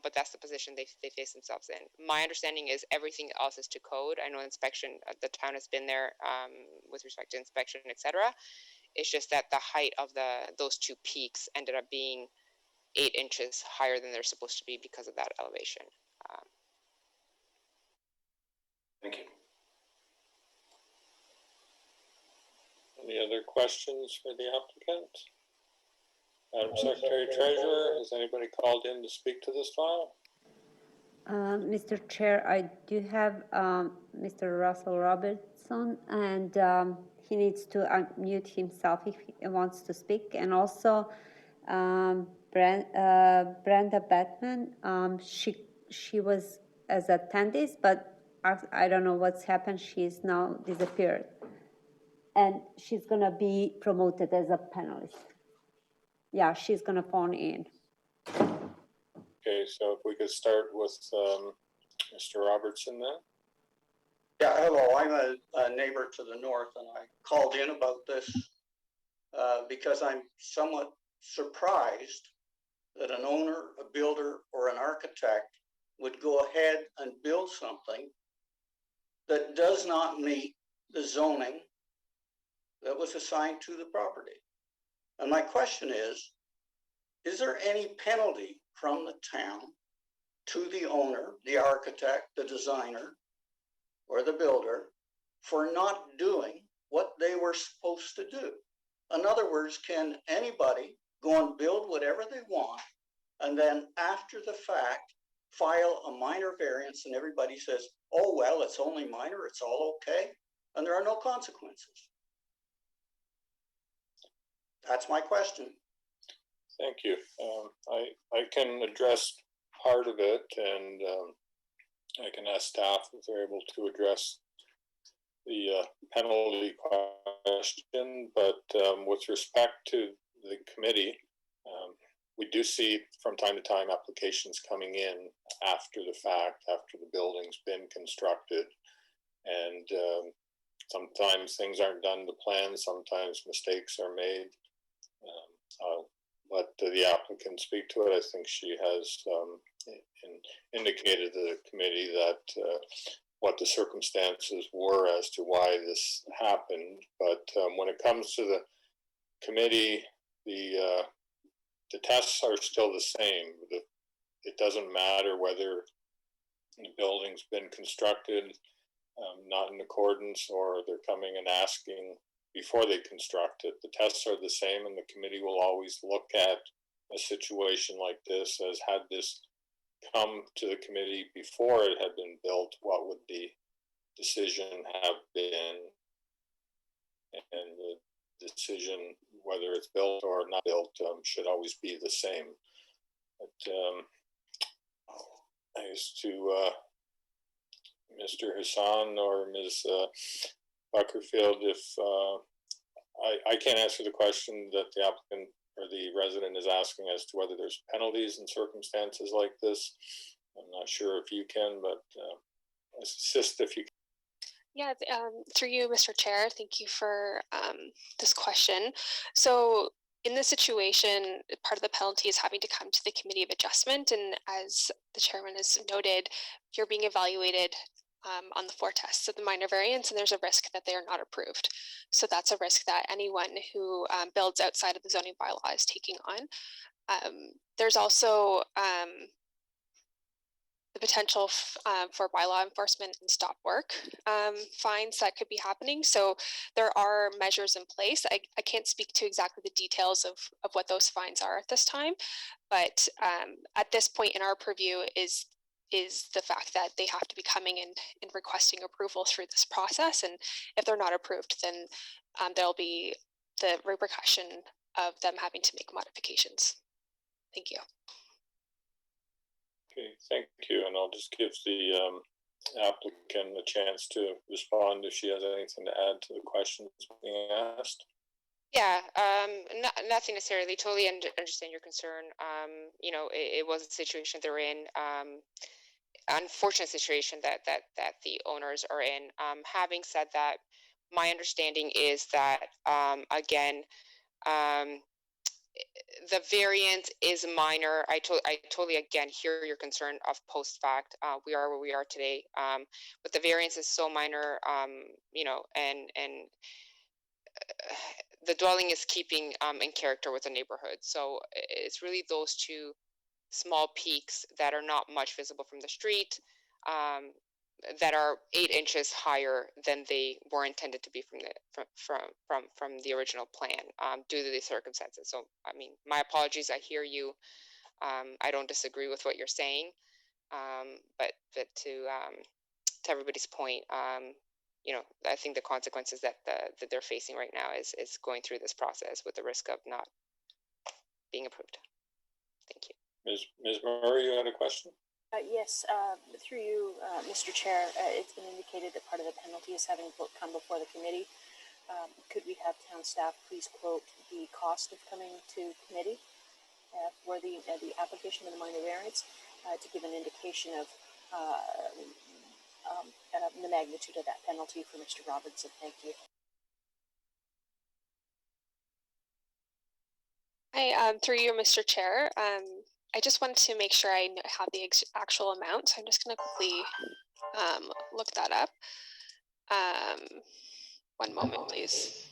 but that's the position they face themselves in. My understanding is everything else is to code. I know inspection, the town has been there with respect to inspection, etc. It's just that the height of those two peaks ended up being 8 inches higher than they're supposed to be because of that elevation. Thank you. Any other questions for the applicant? Madam Secretary Treasurer, has anybody called in to speak to this file? Mr. Chair, I do have Mr. Russell Robertson, and he needs to unmute himself if he wants to speak. And also Brenda Batman, she was as attendees, but I don't know what's happened. She's now disappeared. And she's going to be promoted as a panelist. Yeah, she's going to phone in. Okay, so if we could start with Mr. Robertson then. Yeah, hello. I'm a neighbor to the north, and I called in about this because I'm somewhat surprised that an owner, a builder, or an architect would go ahead and build something that does not meet the zoning that was assigned to the property. And my question is there any penalty from the town to the owner, the architect, the designer, or the builder for not doing what they were supposed to do? In other words, can anybody go and build whatever they want and then after the fact file a minor variance and everybody says, oh, well, it's only minor, it's all okay, and there are no consequences? That's my question. Thank you. I can address part of it, and I can ask staff if they're able to address the penalty question. But with respect to the committee, we do see from time to time applications coming in after the fact, after the building's been constructed, and sometimes things aren't done to plan, sometimes mistakes are made. I'll let the applicant speak to it. I think she has indicated to the committee that what the circumstances were as to why this happened. But when it comes to the committee, the tests are still the same. It doesn't matter whether the building's been constructed not in accordance, or they're coming and asking before they construct it. The tests are the same, and the committee will always look at a situation like this as, had this come to the committee before it had been built, what would the decision have been? And the decision, whether it's built or not built, should always be the same. But as to Mr. Hassan or Ms. Buckerfield, if I can't answer the question that the applicant or the resident is asking as to whether there's penalties in circumstances like this. I'm not sure if you can, but assist if you can. Yeah, through you, Mr. Chair, thank you for this question. So in this situation, part of the penalty is having to come to the Committee of Adjustment. And as the chairman has noted, you're being evaluated on the 4 tests of the minor variance, and there's a risk that they are not approved. So that's a risk that anyone who builds outside of the zoning bylaw is taking on. There's also the potential for bylaw enforcement and stop work fines that could be happening. So there are measures in place. I can't speak to exactly the details of what those fines are at this time, but at this point in our purview is the fact that they have to be coming in and requesting approval through this process. And if they're not approved, then there'll be the repercussion of them having to make modifications. Thank you. Okay, thank you. And I'll just give the applicant a chance to respond if she has anything to add to the questions being asked. Yeah, nothing necessarily. Totally understand your concern. You know, it was a situation they're in. Unfortunate situation that the owners are in. Having said that, my understanding is that again, the variance is minor. I totally again hear your concern of post fact. We are where we are today, but the variance is so minor. You know, and the dwelling is keeping in character with the neighborhood. So it's really those two small peaks that are not much visible from the street, that are 8 inches higher than they were intended to be from the original plan, due to the circumstances. So I mean, my apologies. I hear you. I don't disagree with what you're saying, but to everybody's point, you know, I think the consequences that they're facing right now is going through this process with the risk of not being approved. Thank you. Ms. Murray, you had a question? Yes, through you, Mr. Chair, it's been indicated that part of the penalty is having come before the committee. Could we have town staff please quote the cost of coming to committee for the application of the minor variance to give an indication of the magnitude of that penalty for Mr. Robertson? Thank you. Hi, through you, Mr. Chair. I just wanted to make sure I have the actual amount. So I'm just going to quickly look that up. One moment, please.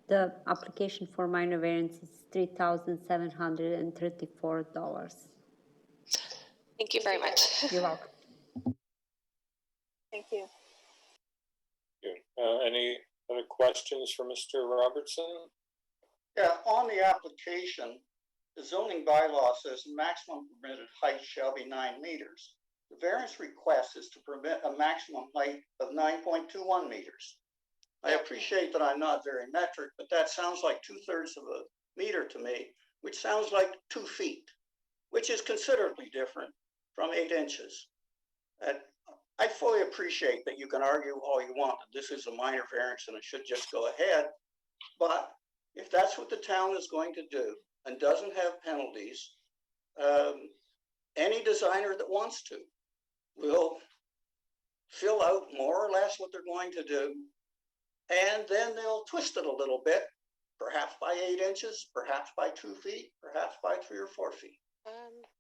The application for minor variance is $3,734. Thank you very much. You're welcome. Thank you. Any other questions for Mr. Robertson? Yeah, on the application, the zoning bylaw says the maximum permitted height shall be 9 meters. The variance request is to permit a maximum height of 9.21 meters. I appreciate that I'm not very metric, but that sounds like 2/3 of a meter to me, which sounds like 2 feet, which is considerably different from 8 inches. And I fully appreciate that you can argue all you want that this is a minor variance and it should just go ahead. But if that's what the town is going to do and doesn't have penalties, any designer that wants to will fill out more or less what they're going to do, and then they'll twist it a little bit, perhaps by 8 inches, perhaps by 2 feet, perhaps by 3 or 4 feet.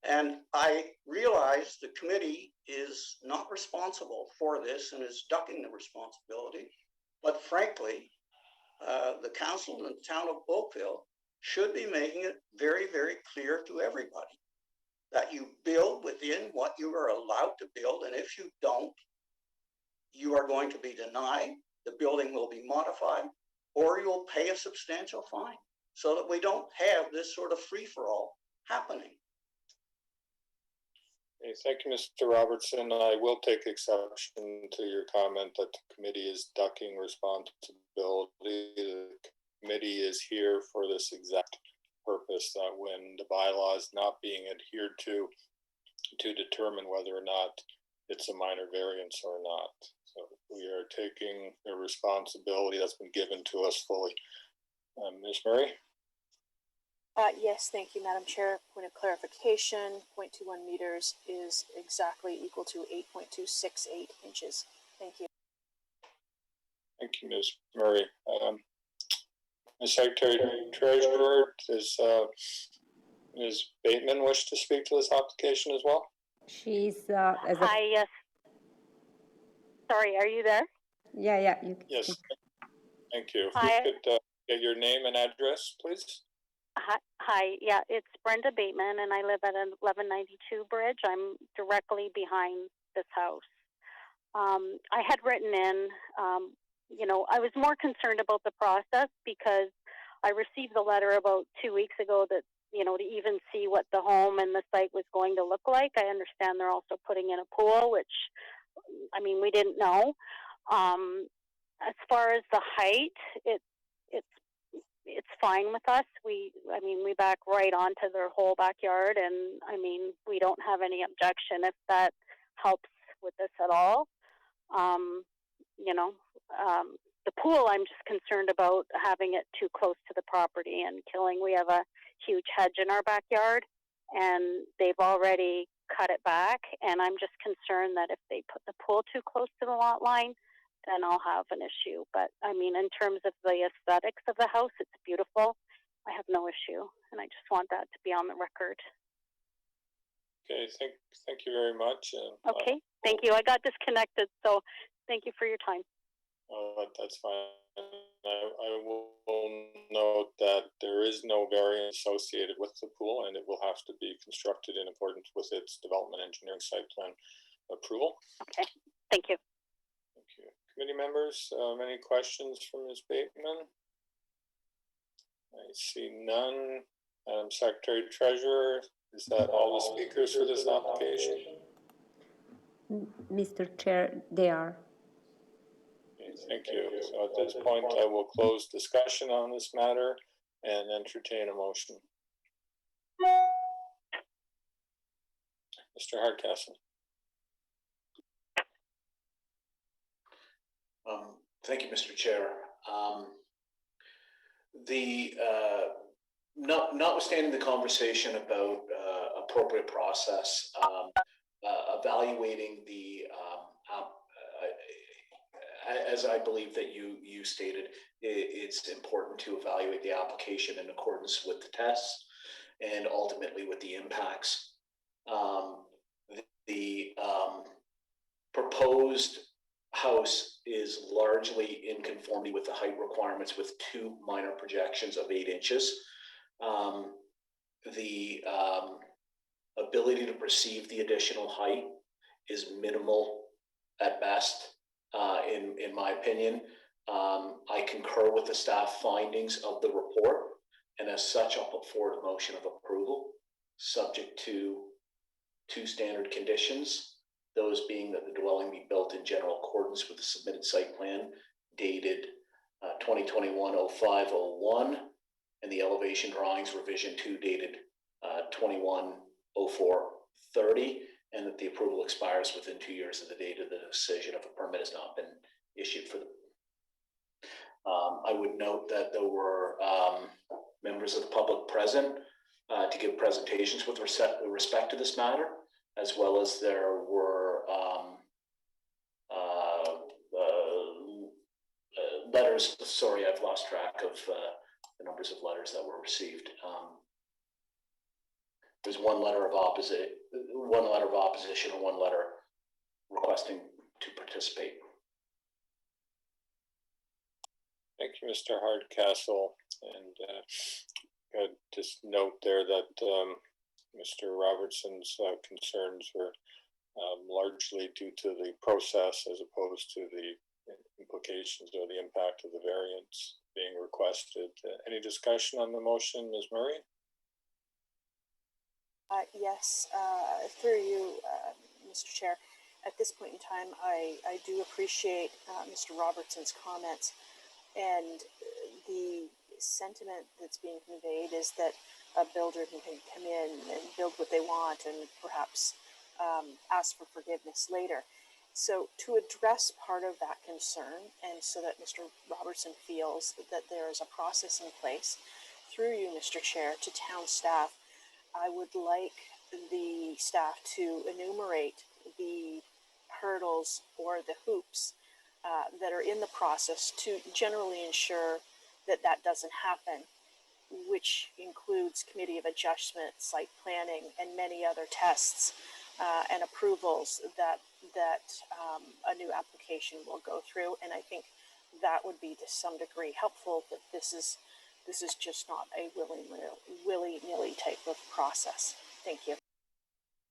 And I realize the committee is not responsible for this and is ducking the responsibility, but frankly, the council in the town of Oakville should be making it very, very clear to everybody that you build within what you are allowed to build, and if you don't, you are going to be denied, the building will be modified, or you'll pay a substantial fine, so that we don't have this sort of free-for-all happening. Okay, thank you, Mr. Robertson. I will take exception to your comment that the committee is ducking responsibility. The committee is here for this exact purpose, that when the bylaw is not being adhered to determine whether or not it's a minor variance or not. So we are taking a responsibility that's been given to us fully. Ms. Murray? Yes, thank you, Madam Chair. Point of clarification, 0.21 meters is exactly equal to 8.268 inches. Thank you. Thank you, Ms. Murray. Ms. Secretary Treasurer, does Ms. Bateman wish to speak to this application as well? She's Hi, yes. Sorry, are you there? Yeah, you can Yes, speak. thank you. If Hi. we could get your name and address, please. Hi, yeah, it's Brenda Bateman, and I live at 1192 Bridge. I'm directly behind this house. I had written in, I was more concerned about the process because I received the letter about 2 weeks ago that, to even see what the home and the site was going to look like. I understand they're also putting in a pool, which, we didn't know. as far as the height, it's fine with us. We back right onto their whole backyard, and I mean, we don't have any objection if that helps with this at all. The pool, I'm just concerned about having it too close to the property and killing. We have a huge hedge in our backyard, and they've already cut it back, and I'm just concerned that if they put the pool too close to the lot line, then I'll have an issue. But I mean, in terms of the aesthetics of the house, it's beautiful. I have no issue, and I just want that to be on the record. Okay, thank you very much. Okay, thank you. I got disconnected, so thank you for your time. That's fine. I will note that there is no variance associated with the pool, and it will have to be constructed in accordance with its development engineering site plan approval. Okay, thank you. Thank you. Committee members, any questions from Ms. Bateman? I see none. Madam Secretary Treasurer, is that all the speakers for this application? Mr. Chair, they are. Okay, thank you. So at this point, I will close discussion on this matter and entertain a motion. Mr. Hardcastle. Thank you, Mr. Chair. Notwithstanding the conversation about appropriate process, evaluating the as I believe that you stated, it's important to evaluate the application in accordance with the tests and ultimately with the impacts. The proposed house is largely in conformity with the height requirements with two minor projections of 8 inches. The ability to perceive the additional height is minimal at best, in my opinion. I concur with the staff findings of the report, and as such, I'll put forward a motion of approval, subject to 2 standard conditions, those being that the dwelling be built in general accordance with the submitted site plan dated 2021-05-01, and the elevation drawings revision 2 dated 21-04-30, and that the approval expires within 2 years of the date of the decision if a permit has not been issued for the. I would note that there were members of the public present to give presentations with respect to this matter, as well as there were letters. Sorry, I've lost track of the numbers of letters that were received. There's one letter of opposition, and one letter requesting to participate. Thank you, Mr. Hardcastle. And I'd just note there that Mr. Robertson's concerns were largely due to the process as opposed to the implications or the impact of the variance being requested. Any discussion on the motion, Ms. Murray? Yes, through you, Mr. Chair. At this point in time, I do appreciate Mr. Robertson's comments, and the sentiment that's being conveyed is that a builder can come in and build what they want and perhaps ask for forgiveness later. So to address part of that concern, and so that Mr. Robertson feels that there is a process in place, through you, Mr. Chair, to town staff, I would like the staff to enumerate the hurdles or the hoops that are in the process to generally ensure that that doesn't happen, which includes committee of adjustment, site planning, and many other tests and approvals that a new application will go through. And I think that would be to some degree helpful, that this is just not a willy-nilly type of process. Thank you.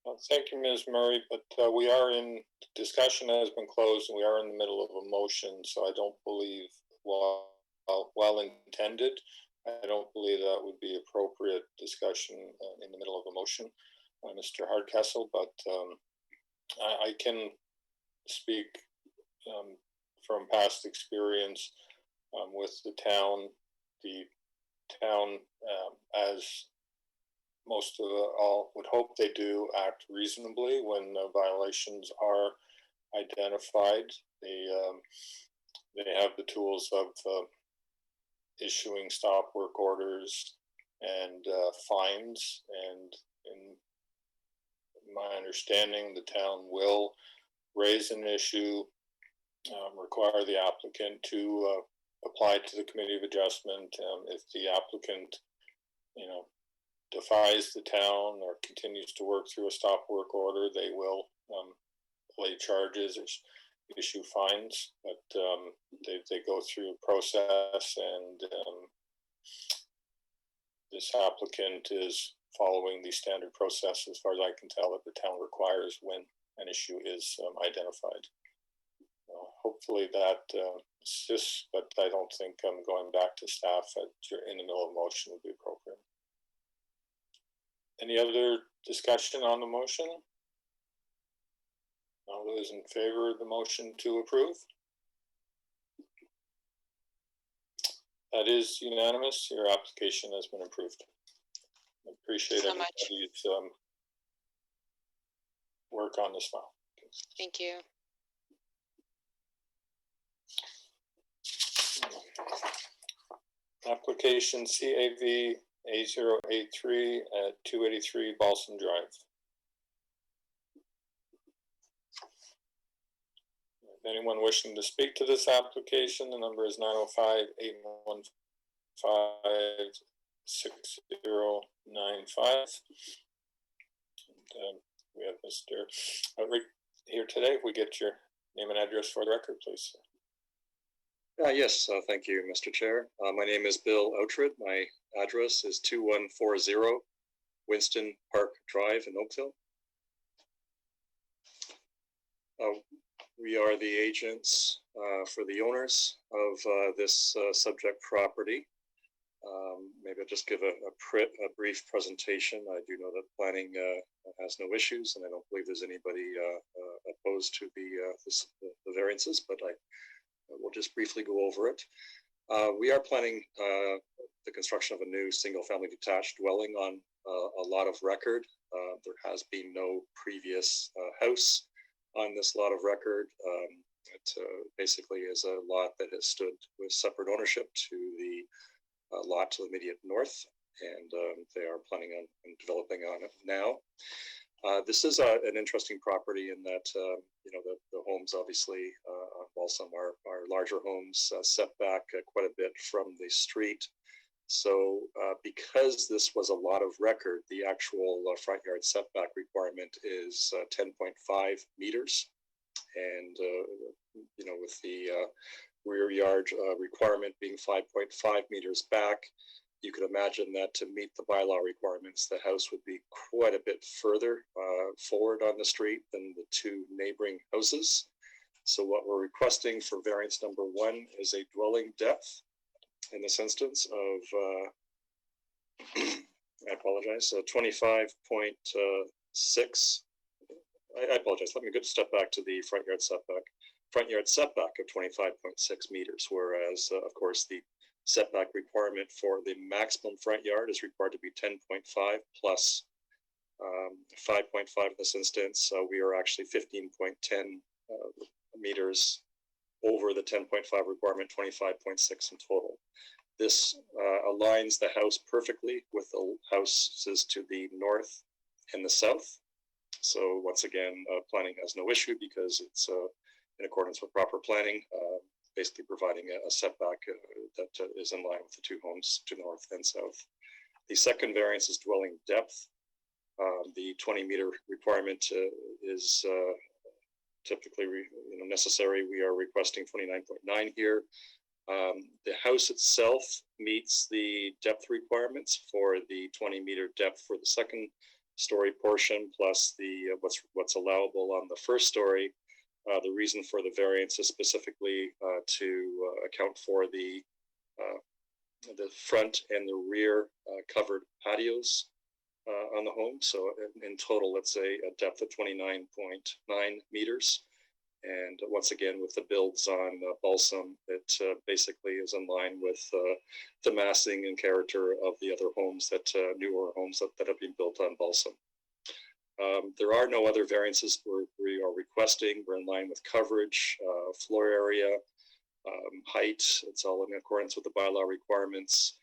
Well, thank you, Ms. Murray, but we are in, discussion has been closed and we are in the middle of a motion, so I don't believe, well intended, I don't believe that would be appropriate discussion in the middle of a motion, Mr. Hardcastle, but I can speak from past experience with the town, as most of all would hope they do, act reasonably when violations are identified. They have the tools of issuing stop work orders and fines, and in my understanding, the town will raise an issue, require the applicant to apply to the Committee of Adjustment. If the applicant, defies the town or continues to work through a stop work order, they will lay charges or issue fines. But they go through a process, and this applicant is following the standard process, as far as I can tell, that the town requires when an issue is identified. Hopefully that assists, but I don't think going back to staff in the middle of motion would be appropriate. Any other discussion on the motion? All those in favor of the motion to approve? That is unanimous. Your application has been approved. I appreciate everybody's work on this file. Thank you. Application CAV A083 at 283 Balsam Drive. Anyone wishing to speak to this application, the number is 905-815-6095. We have Mr. Outright here today. If we get your name and address for the record, please. Yes, thank you, Mr. Chair. My name is Bill Outred. My address is 2140 Winston Park Drive in Oakville. We are the agents for the owners of this subject property. Maybe I'll just give a brief presentation. I do know that planning has no issues, and I don't believe there's anybody opposed to the variances, but we'll just briefly go over it. We are planning the construction of a new single-family detached dwelling on a lot of record. There has been no previous house on this lot of record. It basically is a lot that has stood with separate ownership to the lot to the immediate north, and they are planning on developing on it now. This is an interesting property in that the homes obviously on Balsam are larger homes, set back quite a bit from the street. So because this was a lot of record, the actual front yard setback requirement is 10.5 meters. And, with the rear yard requirement being 5.5 meters back, you could imagine that to meet the bylaw requirements, the house would be quite a bit further forward on the street than the two neighboring houses. So what we're requesting for variance number 1 is a dwelling depth in this instance of, I apologize, 25.6. I apologize. Let me step back to the front yard setback. Front yard setback of 25.6 meters, whereas, of course, the setback requirement for the maximum front yard is required to be 10.5 plus 5.5 in this instance. So we are actually 15.10 meters over the 10.5 requirement, 25.6 in total. This aligns the house perfectly with the houses to the north and the south. So once again, planning has no issue because it's in accordance with proper planning, basically providing a setback that is in line with the two homes to north and south. The second variance is dwelling depth. The 20-meter requirement is typically necessary. We are requesting 29.9 here. The house itself meets the depth requirements for the 20-meter depth for the second story portion, plus the what's allowable on the first story. The reason for the variance is specifically to account for the front and the rear covered patios on the home. So in total, let's say a depth of 29.9 meters. And once again, with the builds on Balsam, it basically is in line with the massing and character of the other homes newer homes that have been built on Balsam. There are no other variances we are requesting. We're in line with coverage, floor area, height. It's all in accordance with the bylaw requirements.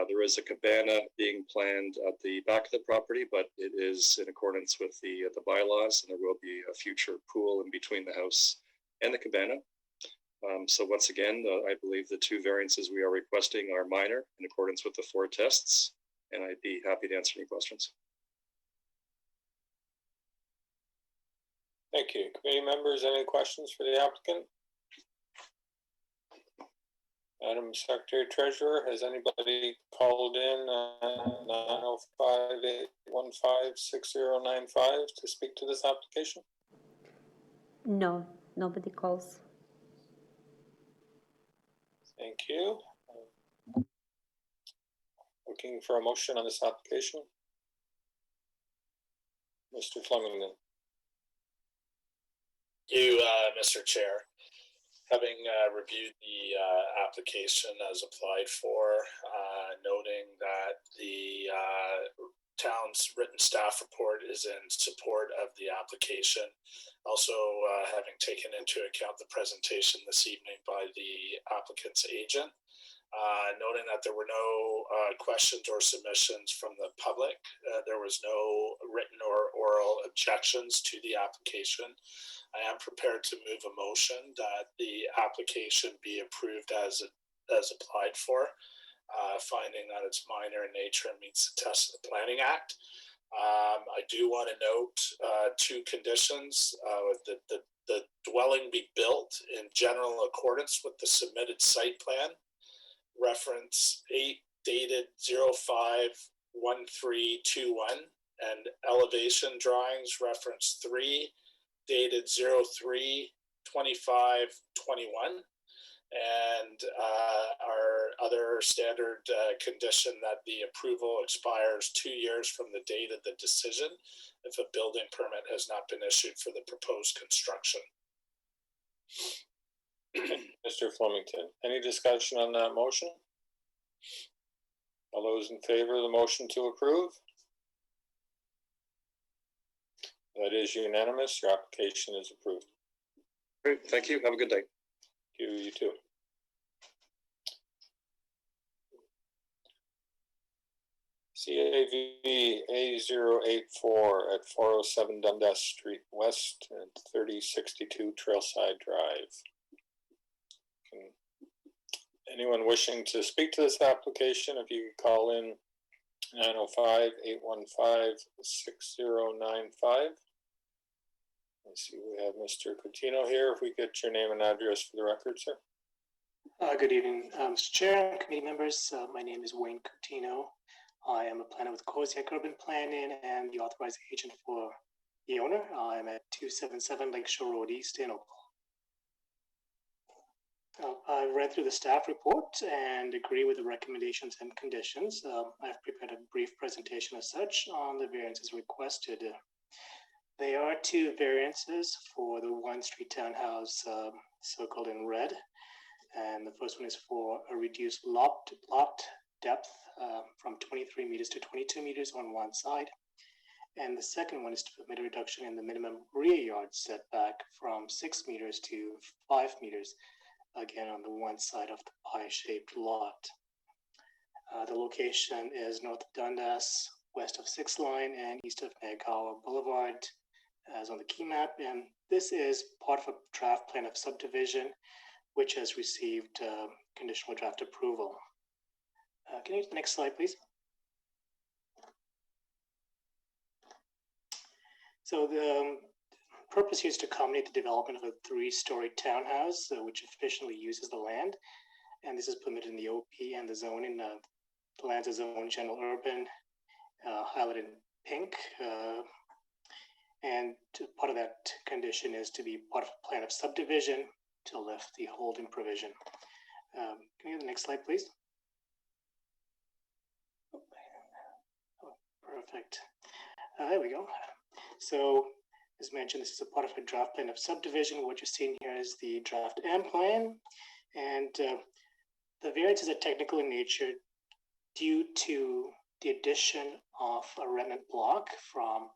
There is a cabana being planned at the back of the property, but it is in accordance with the bylaws, and there will be a future pool in between the house and the cabana. So once again, I believe the two variances we are requesting are minor in accordance with the 4 tests, and I'd be happy to answer any questions. Thank you. Committee members, any questions for the applicant? Madam Secretary Treasurer, has anybody called in 905-815-6095 to speak to this application? No, nobody calls. Thank you. Looking for a motion on this application. Mr. Flemington. Thank you, Mr. Chair. Having reviewed the application as applied for, noting that the town's written staff report is in support of the application. Also, having taken into account the presentation this evening by the applicant's agent, noting that there were no questions or submissions from the public. There was no written or oral objections to the application. I am prepared to move a motion that the application be approved as applied for, finding that it's minor in nature and meets the test of the Planning Act. I do want to note 2 conditions. The dwelling be built in general accordance with the submitted site plan. Reference 8 dated 05-1321 and elevation drawings reference 3 dated 03-25-21, and our other standard condition that the approval expires 2 years from the date of the decision if a building permit has not been issued for the proposed construction. Mr. Flemington, any discussion on that motion? All those in favor of the motion to approve? That is unanimous. Your application is approved. Great, thank you. Have a good day. You too. CAV A084 at 407 Dundas Street West and 3062 Trailside Drive. Anyone wishing to speak to this application, if you could call in 905-815-6095. I see we have Mr. Coutinho here. If we get your name and address for the record, sir. Good evening, Mr. Chair, committee members. My name is Wayne Coutinho. I am a planner with Kodiak Urban Planning and the authorized agent for the owner. I'm at 277 Lakeshore Road East in Oakville. I read through the staff report and agree with the recommendations and conditions. I've prepared a brief presentation as such on the variances requested. There are 2 variances for the 1 street townhouse circled in red. And the first one is for a reduced lot depth from 23 meters to 22 meters on one side. And the second one is to permit a reduction in the minimum rear yard setback from 6 meters to 5 meters, again on the one side of the pie-shaped lot. The location is north of Dundas, west of 6th Line, and east of Nagauer Boulevard, as on the key map. And this is part of a draft plan of subdivision, which has received conditional draft approval. Can you get the next slide, please? So the purpose here is to accommodate the development of a 3-story townhouse, which efficiently uses the land. And this is permitted in the OP and the zoning. The lands are zoned general urban, highlighted in pink. And part of that condition is to be part of a plan of subdivision to lift the holding provision. Can you get the next slide, please? Oh, perfect. There we go. So As mentioned, this is a part of a draft plan of subdivision. What you're seeing here is the draft M plan, and the variances are technical in nature due to the addition of a remnant block from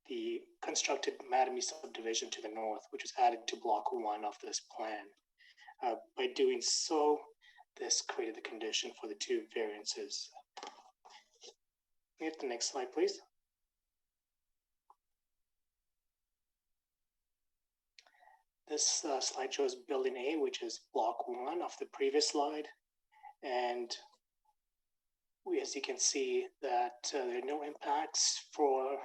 the constructed Mattamy subdivision to the north, which was added to block 1 of this plan. By doing so, this created the condition for the 2 variances. Can we get the next slide, please? This slide shows building A, which is block 1 of the previous slide. And as you can see, that there are no impacts for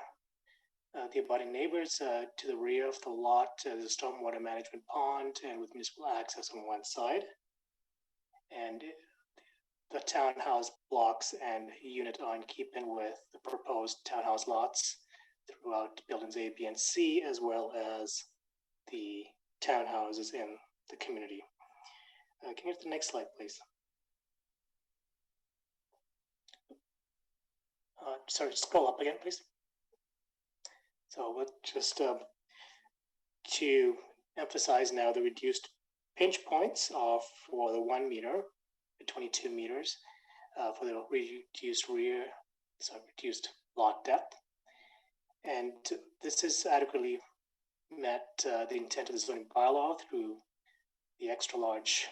the abutting neighbors. To the rear of the lot, there's a stormwater management pond and with municipal access on one side. And the townhouse blocks and unit are in keeping with the proposed townhouse lots throughout buildings A, B, and C, as well as the townhouses in the community. Can you get the next slide, please? Sorry, scroll up again, please. So we'll just to emphasize now the reduced pinch points of for the 1 meter, the 22 meters for the reduced lot depth. And this is adequately met the intent of the zoning bylaw through the extra large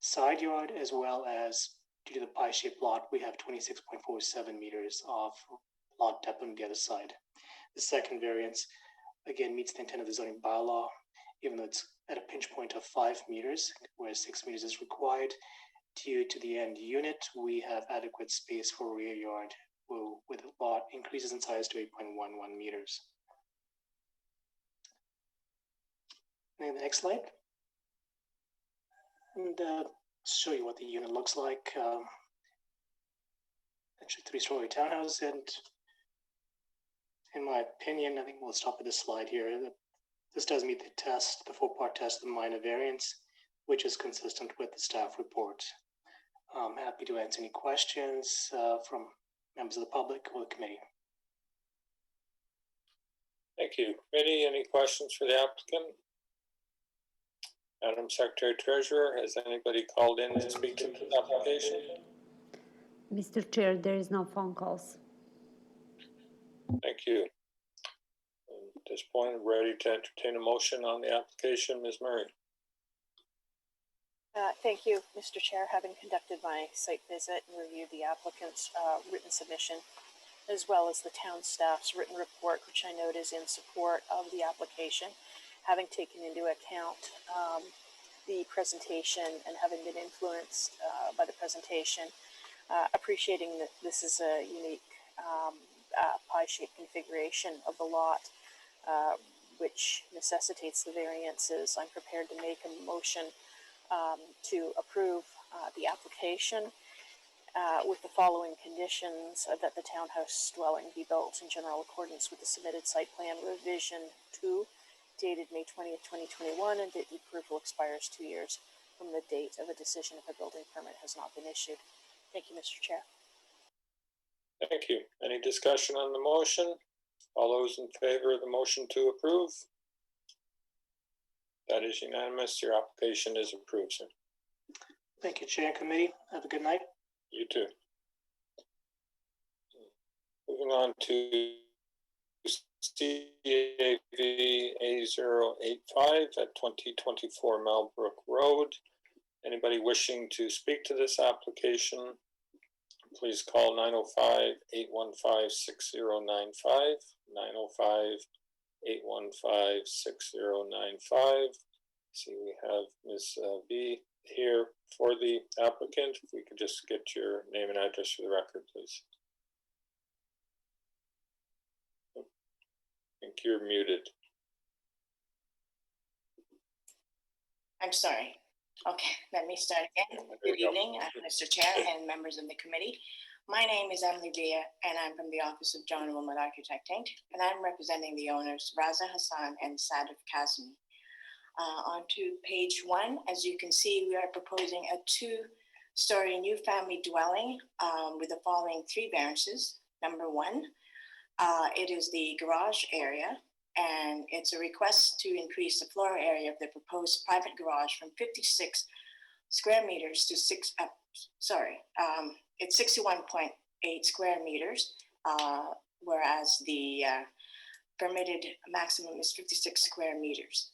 side yard, as well as due to the pie-shaped lot, we have 26.47 meters of lot depth on the other side. The second variance, again, meets the intent of the zoning bylaw, even though it's at a pinch point of 5 meters, where 6 meters is required. Due to the end unit, we have adequate space for rear yard, with the lot increases in size to 8.11 meters. And the next slide. And show you what the unit looks like. Actually, 3-story townhouse, and in my opinion, I think we'll stop at this slide here. This does meet the test, the 4-part test of the minor variance, which is consistent with the staff report. I'm happy to answer any questions from members of the public or the committee. Thank you. Committee, any questions for the applicant? Madam Secretary Treasurer, has anybody called in to speak to this application? Mr. Chair, there is no phone calls. Thank you. At this point, I'm ready to entertain a motion on the application. Ms. Murray. Thank you, Mr. Chair. Having conducted my site visit and reviewed the applicant's written submission, as well as the town staff's written report, which I note is in support of the application, having taken into account the presentation and having been influenced by the presentation, appreciating that this is a unique pie-shaped configuration of the lot, which necessitates the variances, I'm prepared to make a motion to approve the application with the following conditions: that the townhouse dwelling be built in general accordance with the submitted site plan revision 2, dated May 20th, 2021, and that the approval expires 2 years from the date of a decision if a building permit has not been issued. Thank you, Mr. Chair. Thank you. Any discussion on the motion? All those in favor of the motion to approve? That is unanimous. Your application is approved, sir. Thank you, Chair and Committee. Have a good night. You too. Moving on to CAV A085 at 2024 Melbrook Road. Anybody wishing to speak to this application, please call 905-815-6095, 905-815-6095. See, we have Ms. B here for the applicant. If we could just get your name and address for the record, please. I think you're muted. I'm sorry. Okay, let me start again. Good evening, Mr. Chair and members of the committee. My name is Emily Villa, and I'm from the Office of John Wilmot Architect Inc., and I'm representing the owners Raza Hassan and Sadaf Kazmi. On to page 1, as you can see, we are proposing a 2-story new family dwelling with the following 3 variances. Number 1, it is the garage area. and it's a request to increase the floor area of the proposed private garage from 56 square meters to it's 61.8 square meters, whereas the permitted maximum is 56 square meters.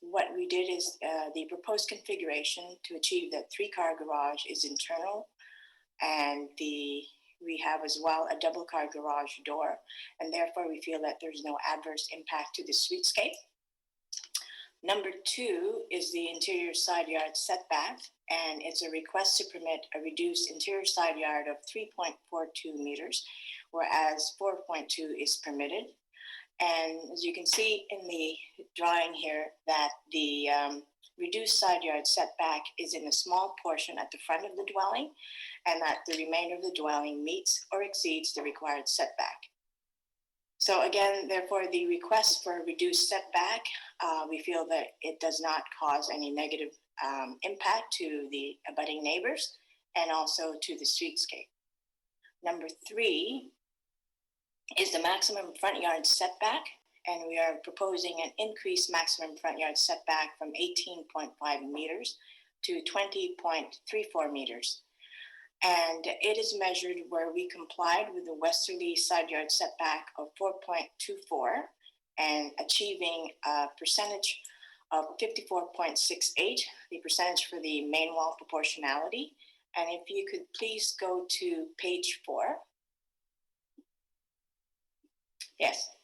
What we did is the proposed configuration to achieve that 3-car garage is internal, and we have as well a double car garage door, and therefore we feel that there's no adverse impact to the streetscape. Number 2 is the interior side yard setback, and it's a request to permit a reduced interior side yard of 3.42 meters, whereas 4.2 is permitted. And as you can see in the drawing here, that the reduced side yard setback is in a small portion at the front of the dwelling, and that the remainder of the dwelling meets or exceeds the required setback. So again, therefore, the request for a reduced setback, we feel that it does not cause any negative impact to the abutting neighbors and also to the streetscape. Number 3 is the maximum front yard setback, and we are proposing an increased maximum front yard setback from 18.5 meters to 20.34 meters. And it is measured where we complied with the westerly side yard setback of 4.24 and achieving a percentage of 54.68, the percentage for the main wall proportionality. And if you could please go to page 4. Yes,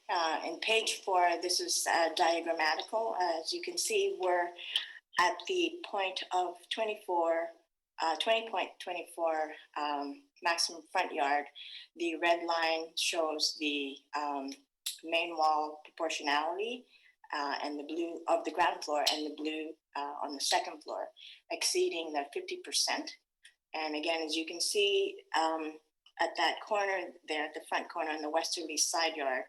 in page 4, this is diagrammatical. As you can see, we're at the point of 20.24 maximum front yard. The red line shows the main wall proportionality and the blue of the ground floor and the blue on the second floor, exceeding the 50%. And again, as you can see, at that corner there, at the front corner on the westerly side yard,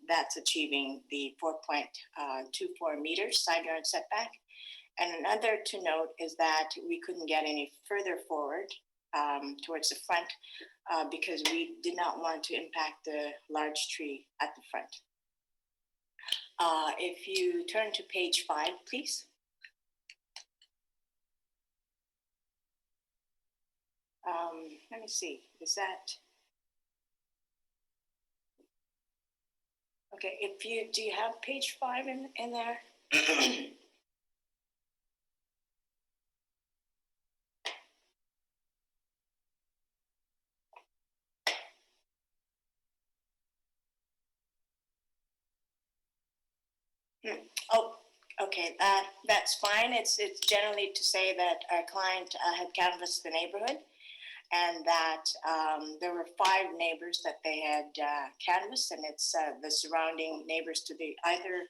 that's achieving the 4.24 meters side yard setback. And another to note is that we couldn't get any further forward towards the front because we did not want to impact the large tree at the front. If you turn to page 5, please. Let me see, is that? Okay, do you have page 5 in there? Oh, okay, that's fine. It's generally to say that our client had canvassed the neighborhood, and that there were 5 neighbors that they had canvassed, and it's the surrounding neighbors to either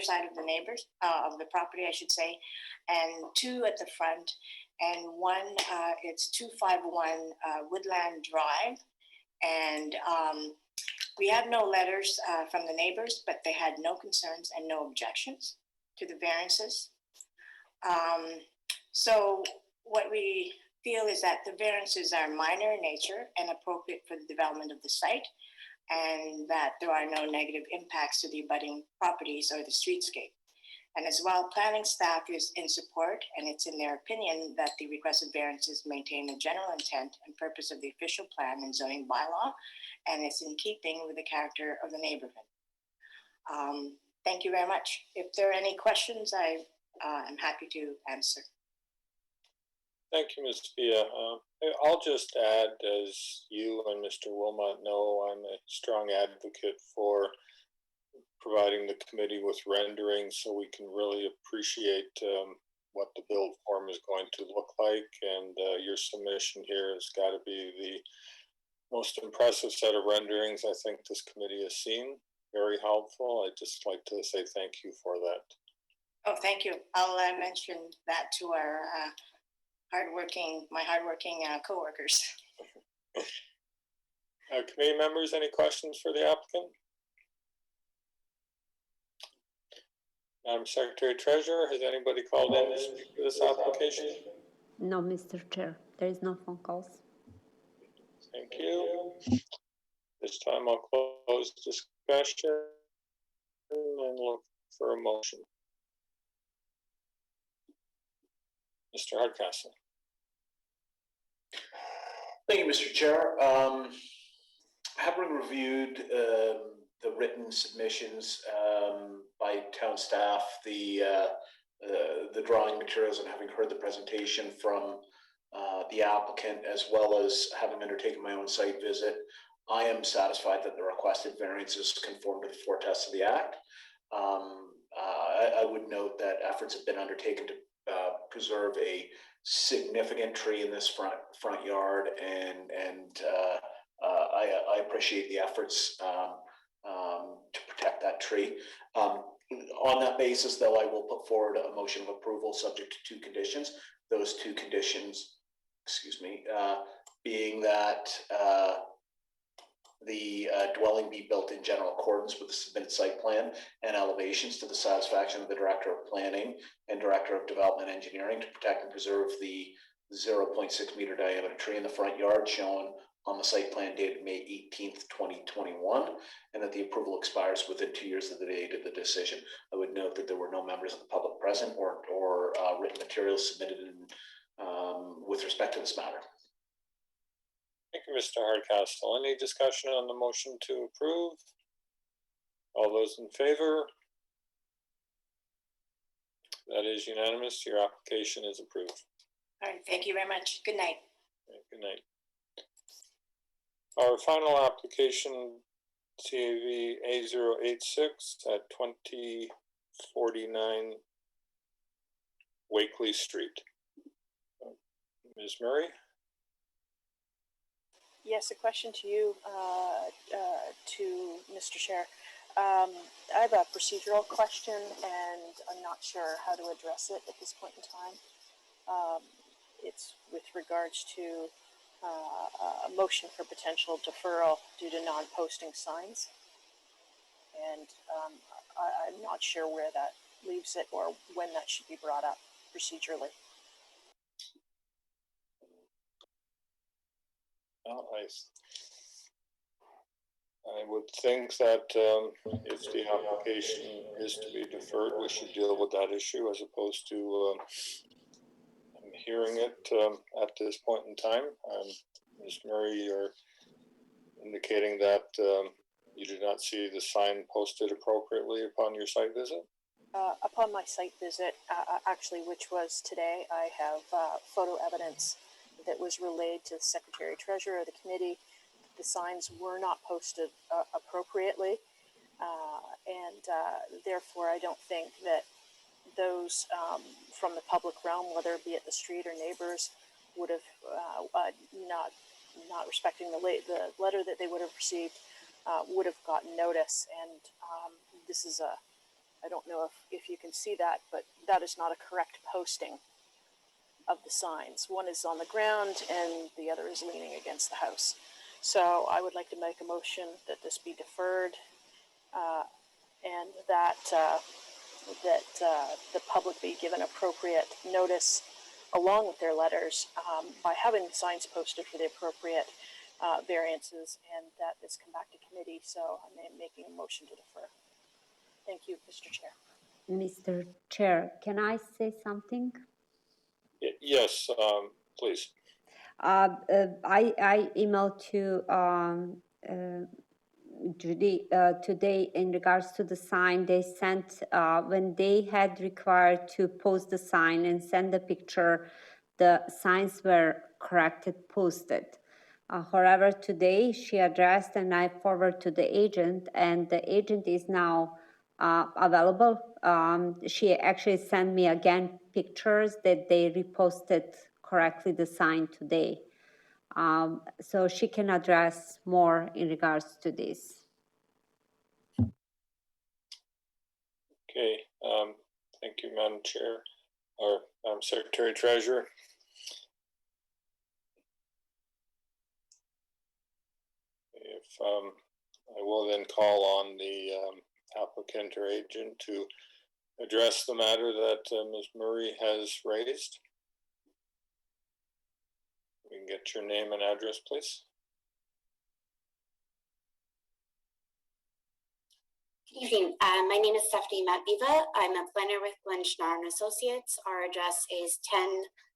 side of the neighbors of the property, I should say, and 2 at the front, and 1 it's 251 Woodland Drive, and we had no letters from the neighbors, but they had no concerns and no objections to the variances. So what we feel is that the variances are minor in nature and appropriate for the development of the site, and that there are no negative impacts to the abutting properties or the streetscape. And as well, planning staff is in support, and it's in their opinion that the requested variances maintain the general intent and purpose of the official plan and zoning bylaw, and it's in keeping with the character of the neighborhood. Thank you very much. If there are any questions, I am happy to answer. Thank you, Ms. Villa. I'll just add, as you and Mr. Wilmot know, I'm a strong advocate for providing the committee with rendering so we can really appreciate what the build form is going to look like. And your submission here has got to be the most impressive set of renderings I think this committee has seen. Very helpful. I'd just like to say thank you for that. Oh, thank you. I'll mention that to our my hardworking coworkers. Committee members, any questions for the applicant? Madam Secretary Treasurer, has anybody called in to speak to this application? No, Mr. Chair, there is no phone calls. Thank you. This time I'll close discussion. and look for a motion. Mr. Hardcastle. Thank you, Mr. Chair. Having reviewed the written submissions by town staff, the drawing materials, and having heard the presentation from the applicant, as well as having undertaken my own site visit, I am satisfied that the requested variances conform to the four tests of the Act. I would note that efforts have been undertaken to preserve a significant tree in this front yard, and I appreciate the efforts to protect that tree. On that basis, though, I will put forward a motion of approval subject to two conditions. Those two conditions, being that the dwelling be built in general accordance with the submitted site plan and elevations to the satisfaction of the Director of Planning and Director of Development Engineering to protect and preserve the 0.6 meter diameter tree in the front yard shown on the site plan dated May 18th, 2021, and that the approval expires within 2 years of the date of the decision. I would note that there were no members of the public present or written materials submitted with respect to this matter. Thank you, Mr. Hardcastle. Any discussion on the motion to approve? All those in favor? That is unanimous. Your application is approved. All right, thank you very much. Good night. Good night. Our final application, CAV A086 at 2049 Wakely Street. Ms. Murray? Yes, a question to you, to Mr. Chair. I have a procedural question, and I'm not sure how to address it at this point in time. It's with regards to a motion for potential deferral due to non-posting signs. And I'm not sure where that leaves it or when that should be brought up procedurally. Well, I would think that if the application is to be deferred, we should deal with that issue as opposed to hearing it at this point in time. Ms. Murray, you're indicating that you did not see the sign posted appropriately upon your site visit? Upon my site visit, actually, which was today, I have photo evidence that was relayed to the Secretary Treasurer of the committee. The signs were not posted appropriately, and therefore I don't think that those from the public realm, whether it be at the street or neighbors, would have not respecting the letter that they would have received, would have gotten notice. And this is I don't know if you can see that, but that is not a correct posting of the signs. One is on the ground and the other is leaning against the house. So I would like to make a motion that this be deferred, and that the public be given appropriate notice along with their letters by having the signs posted for the appropriate variances, and that this come back to committee. So I'm making a motion to defer. Thank you, Mr. Chair. Mr. Chair, can I say something? Yes, please. I emailed to Judy today in regards to the sign. They sent, when they had required to post the sign and send the picture, the signs were corrected, posted. However, today she addressed and I forwarded to the agent, and the agent is now available. She actually sent me again pictures that they reposted correctly the sign today. So she can address more in regards to this. Okay, thank you, Madam Chair, or Secretary Treasurer. If I will then call on the applicant or agent to address the matter that Ms. Murray has raised. We can get your name and address, please. Evening. My name is Stephanie Matviva. I'm a planner with Glenn Schnarr and Associates. Our address is 10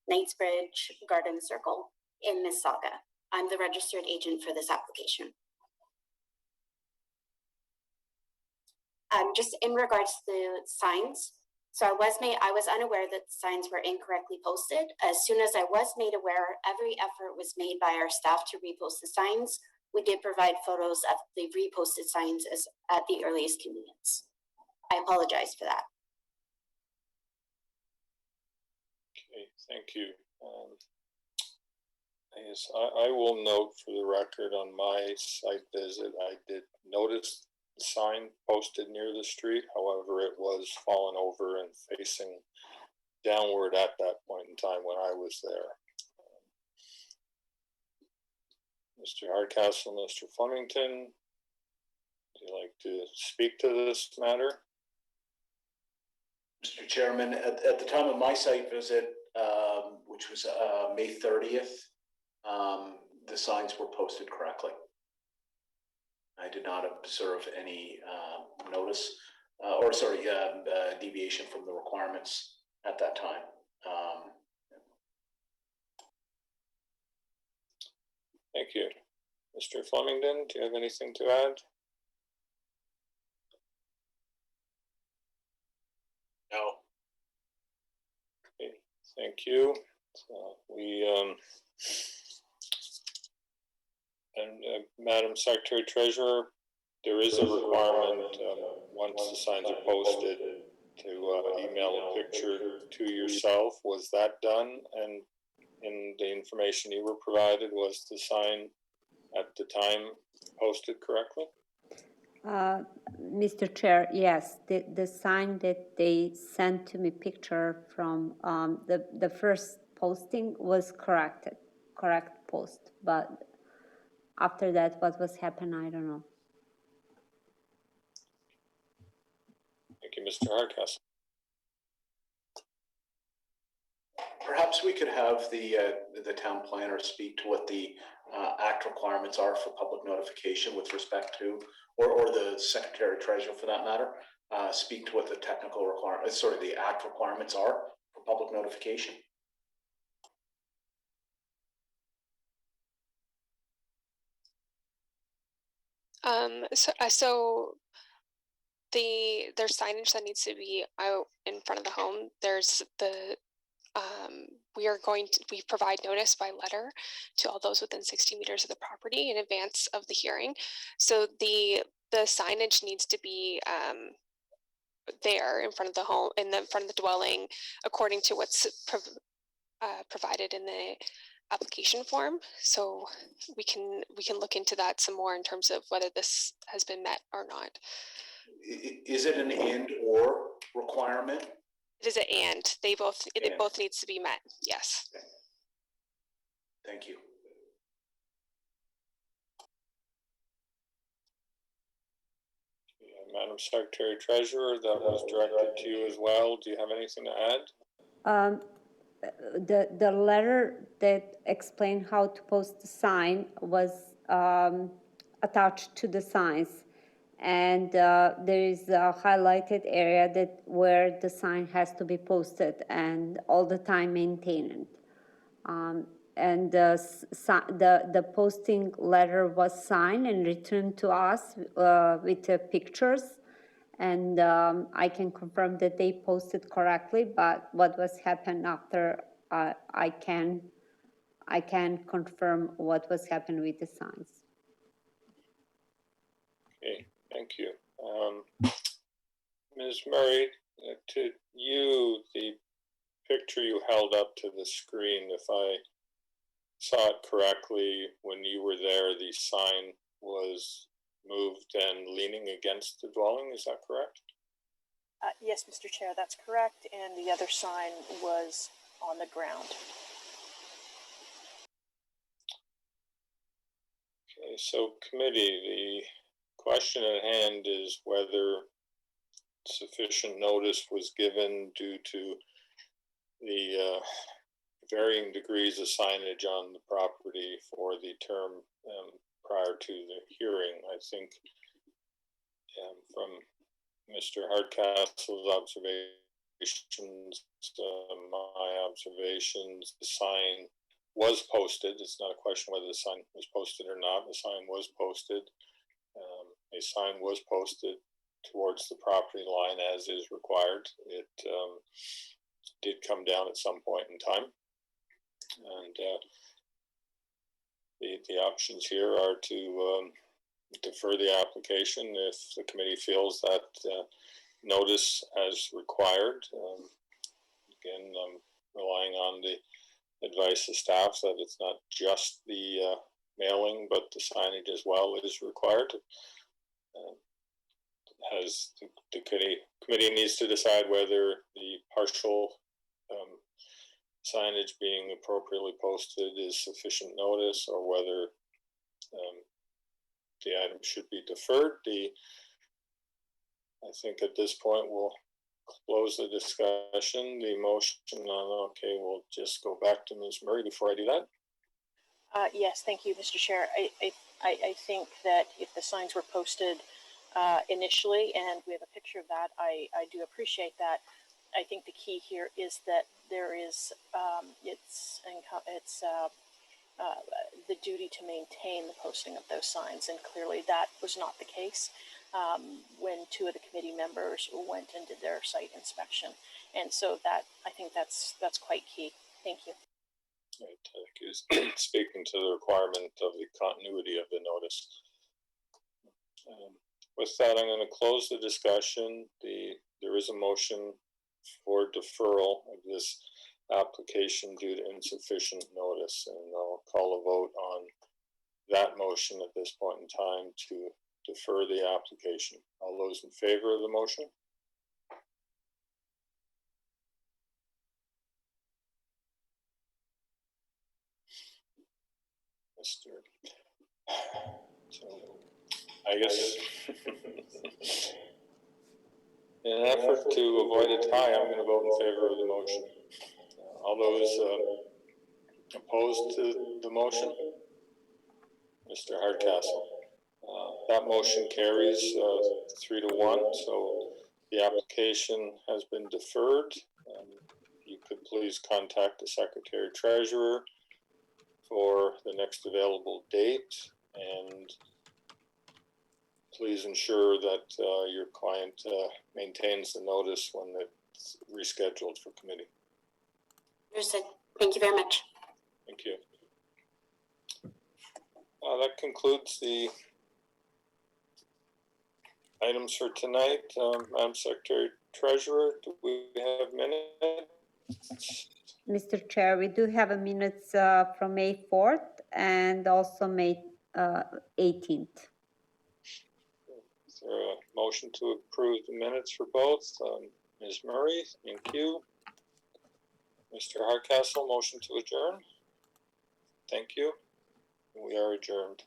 Knightsbridge Garden Circle in Mississauga. I'm the registered agent for this application. Just in regards to the signs, so I was unaware that the signs were incorrectly posted. As soon as I was made aware, every effort was made by our staff to repost the signs. We did provide photos of the reposted signs at the earliest convenience. I apologize for that. Okay, thank you. Yes, I will note for the record on my site visit, I did notice the sign posted near the street. However, it was fallen over and facing downward at that point in time when I was there. Mr. Hardcastle, Mr. Flemington, would you like to speak to this matter? Mr. Chairman, at the time of my site visit, which was May 30th, the signs were posted correctly. I did not observe any deviation from the requirements at that time. Thank you. Mr. Flemington, do you have anything to add? No. Okay, thank you. So Madam Secretary Treasurer, there is a requirement once the signs are posted to email a picture to yourself. Was that done? And in the information you were provided, was the sign at the time posted correctly? Mr. Chair, yes, the sign that they sent to me picture from the first posting was correct post, but after that, what was happened, I don't know. Thank you, Mr. Hardcastle. Perhaps we could have the town planner speak to what the act requirements are for public notification with respect to, or the secretary treasurer for that matter, speak to what the technical requirements, the act requirements are for public notification. So there's signage that needs to be out in front of the home. There's the we provide notice by letter to all those within 60 meters of the property in advance of the hearing. So the signage needs to be there in front of the home, in the front of the dwelling, according to what's provided in the application form. So we can look into that some more in terms of whether this has been met or not. Is it an and or requirement? It is an and. It both needs to be met. Yes. Okay. Thank you. Madam Secretary Treasurer, that was directed to you as well. Do you have anything to add? The letter that explained how to post the sign was attached to the signs, and there is a highlighted area where the sign has to be posted and all the time maintained. And the posting letter was signed and returned to us with pictures, and I can confirm that they posted correctly. But what was happened after, I can confirm what was happened with the signs. Okay, thank you. Ms. Murray, to you, the picture you held up to the screen, if I saw it correctly, when you were there, the sign was moved and leaning against the dwelling, is that correct? Yes, Mr. Chair, that's correct, and the other sign was on the ground. Okay, so committee, the question at hand is whether sufficient notice was given due to the varying degrees of signage on the property for the term prior to the hearing. I think from Mr. Hardcastle's observations, my observations, the sign was posted. It's not a question whether the sign was posted or not. The sign was posted. A sign was posted towards the property line as is required. It did come down at some point in time. And the options here are to defer the application if the committee feels that notice as required. Again, I'm relying on the advice of staff that it's not just the mailing, but the signage as well is required. Has the committee needs to decide whether the partial signage being appropriately posted is sufficient notice, or whether the item should be deferred. I think at this point we'll close the discussion. The motion on, okay, we'll just go back to Ms. Murray before I do that. Yes, thank you, Mr. Chair. I think that if the signs were posted initially, and we have a picture of that, I do appreciate that. I think the key here is that there is it's the duty to maintain the posting of those signs, and clearly that was not the case when two of the committee members went and did their site inspection, and so that I think that's quite key. Thank you. Right, thank you. Speaking to the requirement of the continuity of the notice. With that, I'm going to close the discussion. There is a motion for deferral of this application due to insufficient notice, and I'll call a vote on that motion at this point in time to defer the application. All those in favor of the motion? Mr. So, I guess in an effort to avoid a tie, I'm going to vote in favor of the motion. All those opposed to the motion? Mr. Hardcastle. That motion carries 3-1, so the application has been deferred. You could please contact the Secretary Treasurer for the next available date, and please ensure that your client maintains the notice when it's rescheduled for committee. Understood. Thank you very much. Thank you. That concludes the items for tonight. Madam Secretary Treasurer, do we have minutes? Mr. Chair, we do have a minutes from May 4th and also May 18th. Is there a motion to approve the minutes for both? Ms. Murray, thank you. Mr. Hardcastle, motion to adjourn. Thank you. We are adjourned.